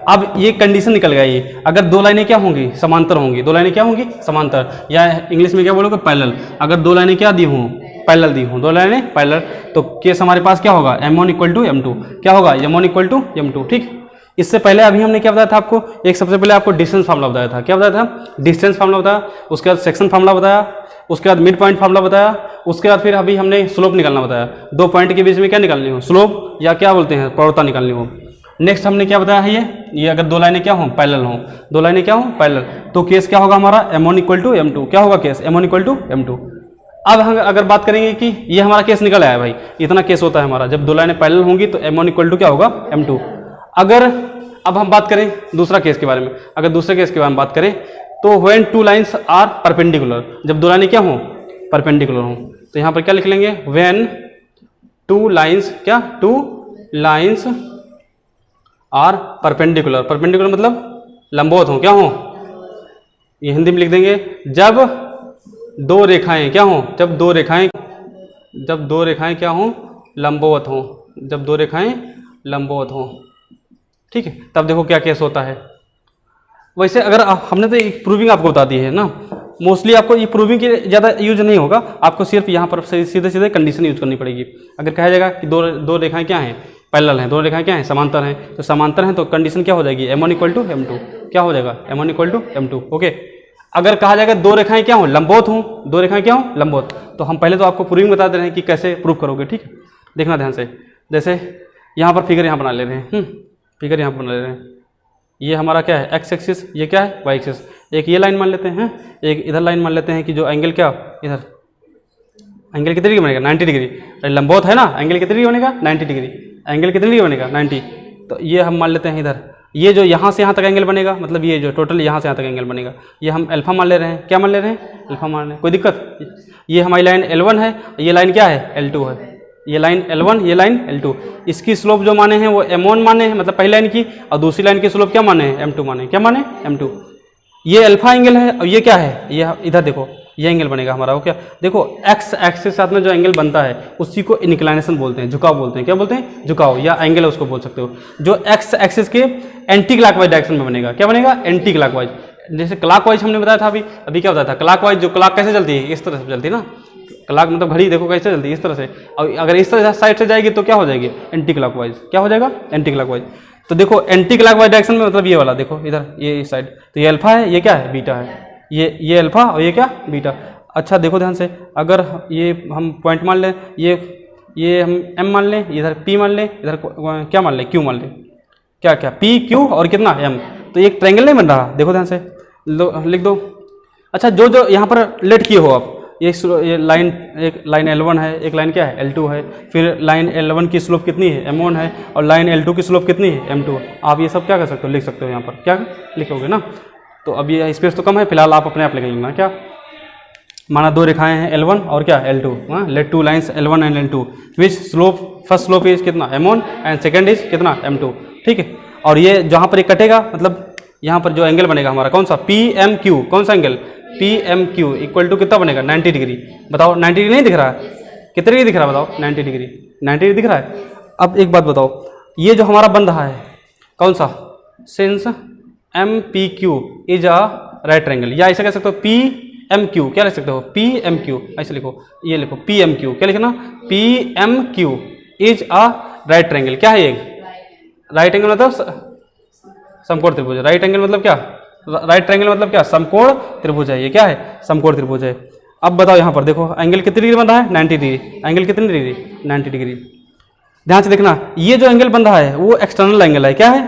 अब ये कंडीशन निकल गया। ये अगर दो लाइनें क्या होंगी, समांतर होंगी, दो लाइनें क्या होंगी, समांतर, या इंग्लिश में क्या बोलोगे, पैरेलल। अगर दो लाइनें क्या दी हूँ, पैरेलल दी हूँ, दो लाइनें पैरेलल, तो केस हमारे पास क्या होगा, m1 इक्वल टू m2, क्या होगा m1 इक्वल टू m2। ठीक, इससे पहले अभी हमने क्या बताया था आपको, एक सबसे पहले आपको डिस्टेंस फार्मूला बताया था। क्या बताया था, डिस्टेंस फार्मूला बताया, उसके बाद सेक्शन फार्मूला बताया, उसके बाद मिड पॉइंट फार्मूला बताया, उसके बाद फिर अभी हमने स्लोप निकालना बताया। दो पॉइंट के बीच में क्या निकालनी हो, स्लोप या क्या बोलते हैं, प्रवणता निकालनी हो। नेक्स्ट हमने क्या बताया है, ये अगर दो लाइनें क्या हों, पैरेलल हों, दो लाइनें क्या हों, पैरेलल, तो केस क्या होगा हमारा m1 इक्वल टू m2। क्या होगा case, m1 equal to m2। अब हम अगर बात करेंगे कि ये हमारा केस निकल आया भाई, इतना केस होता है हमारा, जब दो लाइनें पैरेलल होंगी तो m1 इक्वल टू क्या होगा, m2। अगर अब हम बात करें दूसरा केस के बारे में, अगर दूसरे केस के बारे में बात करें तो when two lines are perpendicular, जब दो लाइनें क्या हों, परपेंडिकुलर हों, तो यहाँ पर क्या लिख लेंगे, व्हेन टू लाइन्स क्या, two lines are perpendicular, perpendicular मतलब लंबवत हों, क्या हों, ये हिंदी में लिख देंगे, जब दो रेखाएं क्या हों, जब दो रेखाएं क्या हों, लंबवत हों, जब दो रेखाएं लंबवत हों। ठीक है, तब देखो क्या केस होता है। वैसे अगर हमने तो एक प्रूविंग आपको बता दी है ना, मोस्टली आपको ये प्रूविंग की ज़्यादा यूज नहीं होगा, आपको सिर्फ यहाँ पर सीधे सीधे कंडीशन यूज करनी पड़ेगी। अगर कहा जाएगा कि दो रेखाएं क्या हैं, पैरेलल हैं, दो रेखाएं क्या हैं, समांतर हैं, तो समांतर हैं तो कंडीशन क्या हो जाएगी, m1 इक्वल टू m2। क्या हो जाएगा, m1 equal to m2। Okay, अगर कहा जाएगा दो रेखाएं क्या हों, लंबवत हों, दो रेखाएं क्या हों, लंबवत, तो हम पहले तो आपको प्रूविंग बता दे रहे हैं कि कैसे प्रूव करोगे। ठीक है, देखना ध्यान से, जैसे यहाँ पर फिगर यहाँ बना ले रहे हैं, फिगर यहाँ बना ले रहे हैं, ये हमारा क्या है एक्स एक्सिस, ये क्या है वाई एक्सिस। एक ये लाइन मान लेते हैं, एक इधर लाइन मान लेते हैं कि जो एंगल क्या, इधर एंगल कितने डिग्री बनेगा, 90 डिग्री। लंबवत है ना, एंगल कितने डिग्री बनेगा, 90 डिग्री। एंगल कितने डिग्री बनेगा, 90। तो ये हम मान लेते हैं इधर, ये जो यहाँ से यहाँ तक एंगल बनेगा, मतलब ये जो टोटल यहाँ से यहाँ तक एंगल बनेगा, ये हम अल्फा मान ले रहे हैं। क्या मान ले रहे हैं, अल्फा मान रहे हैं, कोई दिक्कत। ये हमारी लाइन L1 है, ये लाइन क्या है L2 है, ये लाइन L1, ये लाइन L2। इसकी स्लोप जो माने हैं वो m1 माने हैं, मतलब पहली लाइन की, और दूसरी लाइन की स्लोप क्या माने हैं, m2 माने। क्या माने, m2। ये अल्फा एंगल है, और ये क्या है, ये इधर देखो ये एंगल बनेगा हमारा। वो क्या, देखो एक्स एक्सिस के साथ में जो एंगल बनता है उसी को इंक्लाइनेशन बोलते हैं, झुकाव बोलते हैं। क्या बोलते हैं, झुकाव या एंगल है उसको बोल सकते हो, जो एक्स एक्सिस के एंटी क्लॉकवाइज डायरेक्शन में बनेगा। क्या बनेगा, एंटी क्लॉकवाइज। जैसे क्लॉकवाइज हमने बताया था अभी क्या बताया था, क्लॉकवाइज जो क्लॉक कैसे चलती है, इस तरह से चलती है ना, क्लॉक मतलब घड़ी देखो कैसे चलती है, इस तरह से। और अगर इस तरह साइड से जाएगी तो क्या हो जाएगी, एंटी क्लॉकवाइज। क्या हो जाएगा, एंटी क्लॉकवाइज। तो देखो एंटी क्लॉकवाइज डायरेक्शन में मतलब ये वाला देखो इधर, ये इस साइड, तो ये अल्फा है, ये क्या है, बीटा है। ये अल्फा और ये क्या, बीटा। अच्छा देखो ध्यान से, अगर ये हम पॉइंट मान लें, ये ये हम m मान लें, इधर p मान लें, इधर क्या मान लें, q मान लें, क्या क्या p q और कितना m। तो एक ट्रायंगल नहीं बन रहा, देखो ध्यान से लिख दो। अच्छा जो जो यहाँ पर लेट किए हो आप, ये लाइन, एक लाइन L1 है, एक लाइन क्या है L2 है, फिर लाइन L1 की स्लोप कितनी है M1 है, और लाइन L2 की स्लोप कितनी है M2। आप ये सब क्या कर सकते हो, लिख सकते हो यहाँ पर, क्या लिखोगे ना। तो अब ये स्पेस तो कम है, फिलहाल आप अपने आप लिख लेना। क्या माना दो रेखाएं हैं L1 और क्या L2, let two lines L1 and L2 which slope, first slope is कितना M1 एंड सेकेंड इज कितना M2, ठीक है। और ये जहाँ पर ये कटेगा, मतलब यहाँ पर जो एंगल बनेगा हमारा कौन सा, PMQ, कौन सा एंगल PMQ इक्वल टू कितना बनेगा 90 डिग्री। बताओ 90 डिग्री नहीं दिख रहा है, कितने डिग्री दिख रहा है बताओ, 90 डिग्री, 90 डिग्री दिख रहा है। अब एक बात बताओ, ये जो हमारा बन रहा है कौन सा, since MPQ is a right triangle, या ऐसे कह सकते हो PMQ, क्या लिख सकते हो PMQ, ऐसे लिखो, ये लिखो PMQ, क्या लिखना PMQ is a right triangle. क्या है ये राइट एंगल, मतलब समकोण त्रिभुज। राइट एंगल मतलब क्या, राइट ट्रायंगल मतलब क्या, समकोण त्रिभुज है। ये क्या है, समकोण त्रिभुज है। अब बताओ यहाँ पर देखो एंगल कितनी डिग्री बन रहा है, 90 डिग्री। एंगल कितनी डिग्री, 90 डिग्री। ध्यान से देखना, ये जो एंगल बन रहा है वो एक्सटर्नल एंगल है, क्या है,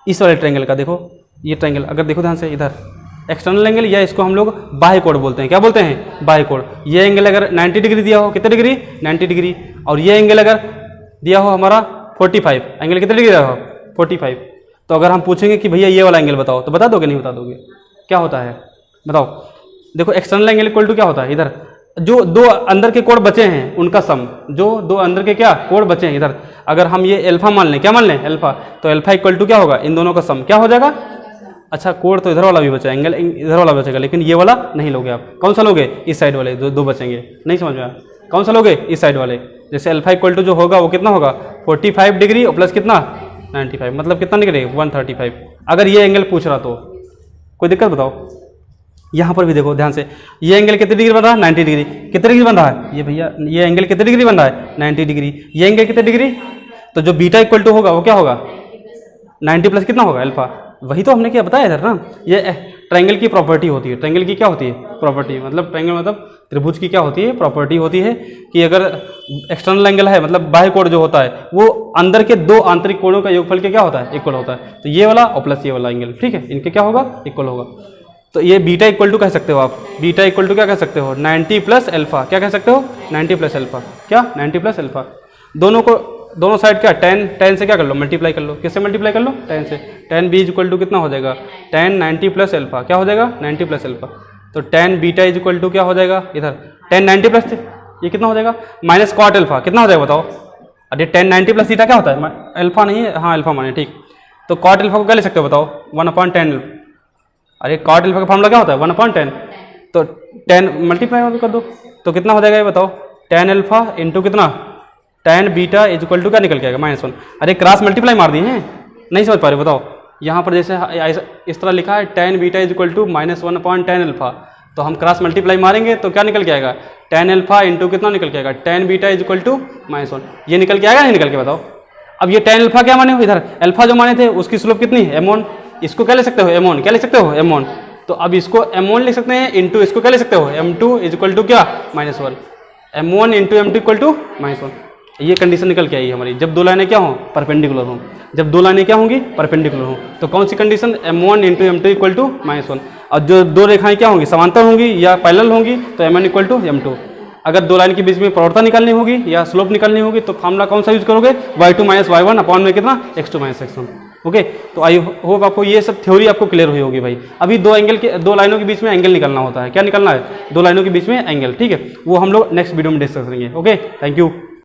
इस वाले ट्रायंगल का। देखो ये ट्रायंगल, अगर देखो ध्यान से इधर एक्सटर्नल एंगल, या इसको हम लोग बाह्य कोण बोलते हैं, क्या बोलते हैं, बाह्य कोण। ये एंगल अगर 90 डिग्री दिया हो, कितने डिग्री, 90 डिग्री, और ये एंगल अगर दिया हो हमारा 45, एंगल कितने डिग्री दिया हो, 45। तो अगर हम पूछेंगे कि भैया ये वाला एंगल बताओ, तो बता दोगे नहीं बता दोगे, क्या होता है बताओ। देखो एक्सटर्नल एंगल इक्वल टू क्या होता है, इधर जो दो अंदर के कोण बचे हैं उनका सम, जो दो अंदर के क्या कोण बचे हैं इधर, अगर हम ये अल्फा मान लें, क्या मान लें अल्फा, तो अल्फा इक्वल टू क्या होगा, इन दोनों का सम क्या हो जाएगा। अच्छा कोण तो इधर वाला भी बचा, एंगल इधर वाला बचेगा, लेकिन ये वाला नहीं लोगे आप। कौन सा लोगे, इस साइड वाले, दो बचेंगे, नहीं समझ में आया, कौन सा लोगे, इस साइड वाले। जैसे अल्फा इक्वल टू जो होगा वो कितना होगा 45 डिग्री और प्लस कितना 95, मतलब कितना निकलेगा 135। अगर ये एंगल पूछ रहा तो कोई दिक्कत बताओ। यहाँ पर भी देखो ध्यान से, ये एंगल कितने डिग्री बन रहा है, 90 डिग्री। कितने डिग्री बन रहा है ये भैया, ये एंगल कितने डिग्री बन रहा है, 90 डिग्री। ये एंगल कितने डिग्री, तो जो बीटा इक्वल टू होगा वो क्या होगा 90 प्लस कितना होगा अल्फा। वही तो हमने क्या बताया इधर ना, ये ट्रायंगल की प्रॉपर्टी होती है। ट्रायंगल की क्या होती है, प्रॉपर्टी, मतलब ट्रायंगल मतलब त्रिभुज की क्या होती है, प्रॉपर्टी होती है कि अगर एक्सटर्नल एंगल है, मतलब बाह्य कोण जो होता है वो अंदर के दो आंतरिक कोणों का योगफल के क्या होता है, इक्वल होता है। तो ये वाला और प्लस ये वाला एंगल, ठीक है, इनके क्या होगा, इक्वल होगा। तो ये बीटा इक्वल टू कह सकते हो आप, बीटा इक्वल टू क्या कह सकते हो 90 प्लस अल्फा, क्या कह सकते हो 90 प्लस अल्फा, क्या 90 प्लस अल्फा। दोनों को, दोनों साइड क्या 10 से क्या कर लो, मल्टीप्लाई कर लो। किससे मल्टीप्लाई कर लो, 10 से। 10 बी इज इक्वल टू कितना हो जाएगा 10 90 प्लस अल्फा, क्या हो जाएगा 90 प्लस अल्फा। तो 10 बीटा इज इक्वल टू क्या हो जाएगा, इधर 10 90 प्लस ये कितना हो जाएगा माइनस कॉट अल्फा, कितना हो जाएगा बताओ। अरे 10 90 प्लस थीटा क्या होता है, अल्फा नहीं है, हाँ अल्फा माने, ठीक। तो कॉट अल्फा को क्या ले सकते हो बताओ 1/10। अरे कॉट अल्फा का फॉर्मूला क्या होता है 1/10, तो 10 मल्टीप्लाई कर दो तो कितना हो जाएगा ये बताओ 10 अल्फा इंटू कितना 10 बीटा इज इक्वल टू क्या निकल के आएगा -1। अरे क्रॉस मल्टीप्लाई मार दिए हैं, नहीं समझ पा रहे बताओ। यहाँ पर जैसे इस तरह लिखा है 10 beta is equal to -1/10 alpha, तो हम क्रॉस मल्टीप्लाई मारेंगे तो क्या निकल के आएगा 10 अल्फा इंटू कितना निकल के आएगा 10 बीटा इज इक्वल टू -1। ये निकल के आएगा नहीं निकल के बताओ। अब ये 10 अल्फा क्या माने हो, इधर अल्फा जो माने थे उसकी स्लोप कितनी है m1, इसको क्या ले सकते हो m1, क्या ले सकते हो m1। तो अब इसको m1 लिख सकते हैं इंटू इसको क्या ले सकते हो m2 इज इक्वल टू क्या -1, m1 into m2 equal to -1। ये कंडीशन निकल के आई हमारी, जब दो लाइनें क्या हों परपेंडिकुलर हों। जब दो लाइनें क्या होंगी परपेंडिकुलर हों, तो कौन सी condition m1 into m2 equal to -1। और जो दो रेखाएं क्या होंगी समांतर होंगी या पैरेलल होंगी तो m1 इक्वल टू m2। अगर दो लाइन के बीच में प्रवणता निकालनी होगी या स्लोप निकालनी होगी तो फॉर्मूला कौन सा यूज करोगे y2 - y1 अपॉन में कितना x2 - x1। ओके, तो आई होप आपको ये सब थ्योरी आपको क्लियर हुई होगी भाई। अभी दो लाइनों के बीच में एंगल निकालना होता है, क्या निकालना है दो लाइनों के बीच में एंगल, ठीक है, वो हम लोग नेक्स्ट वीडियो में डिस्कस करेंगे। Okay, thank you.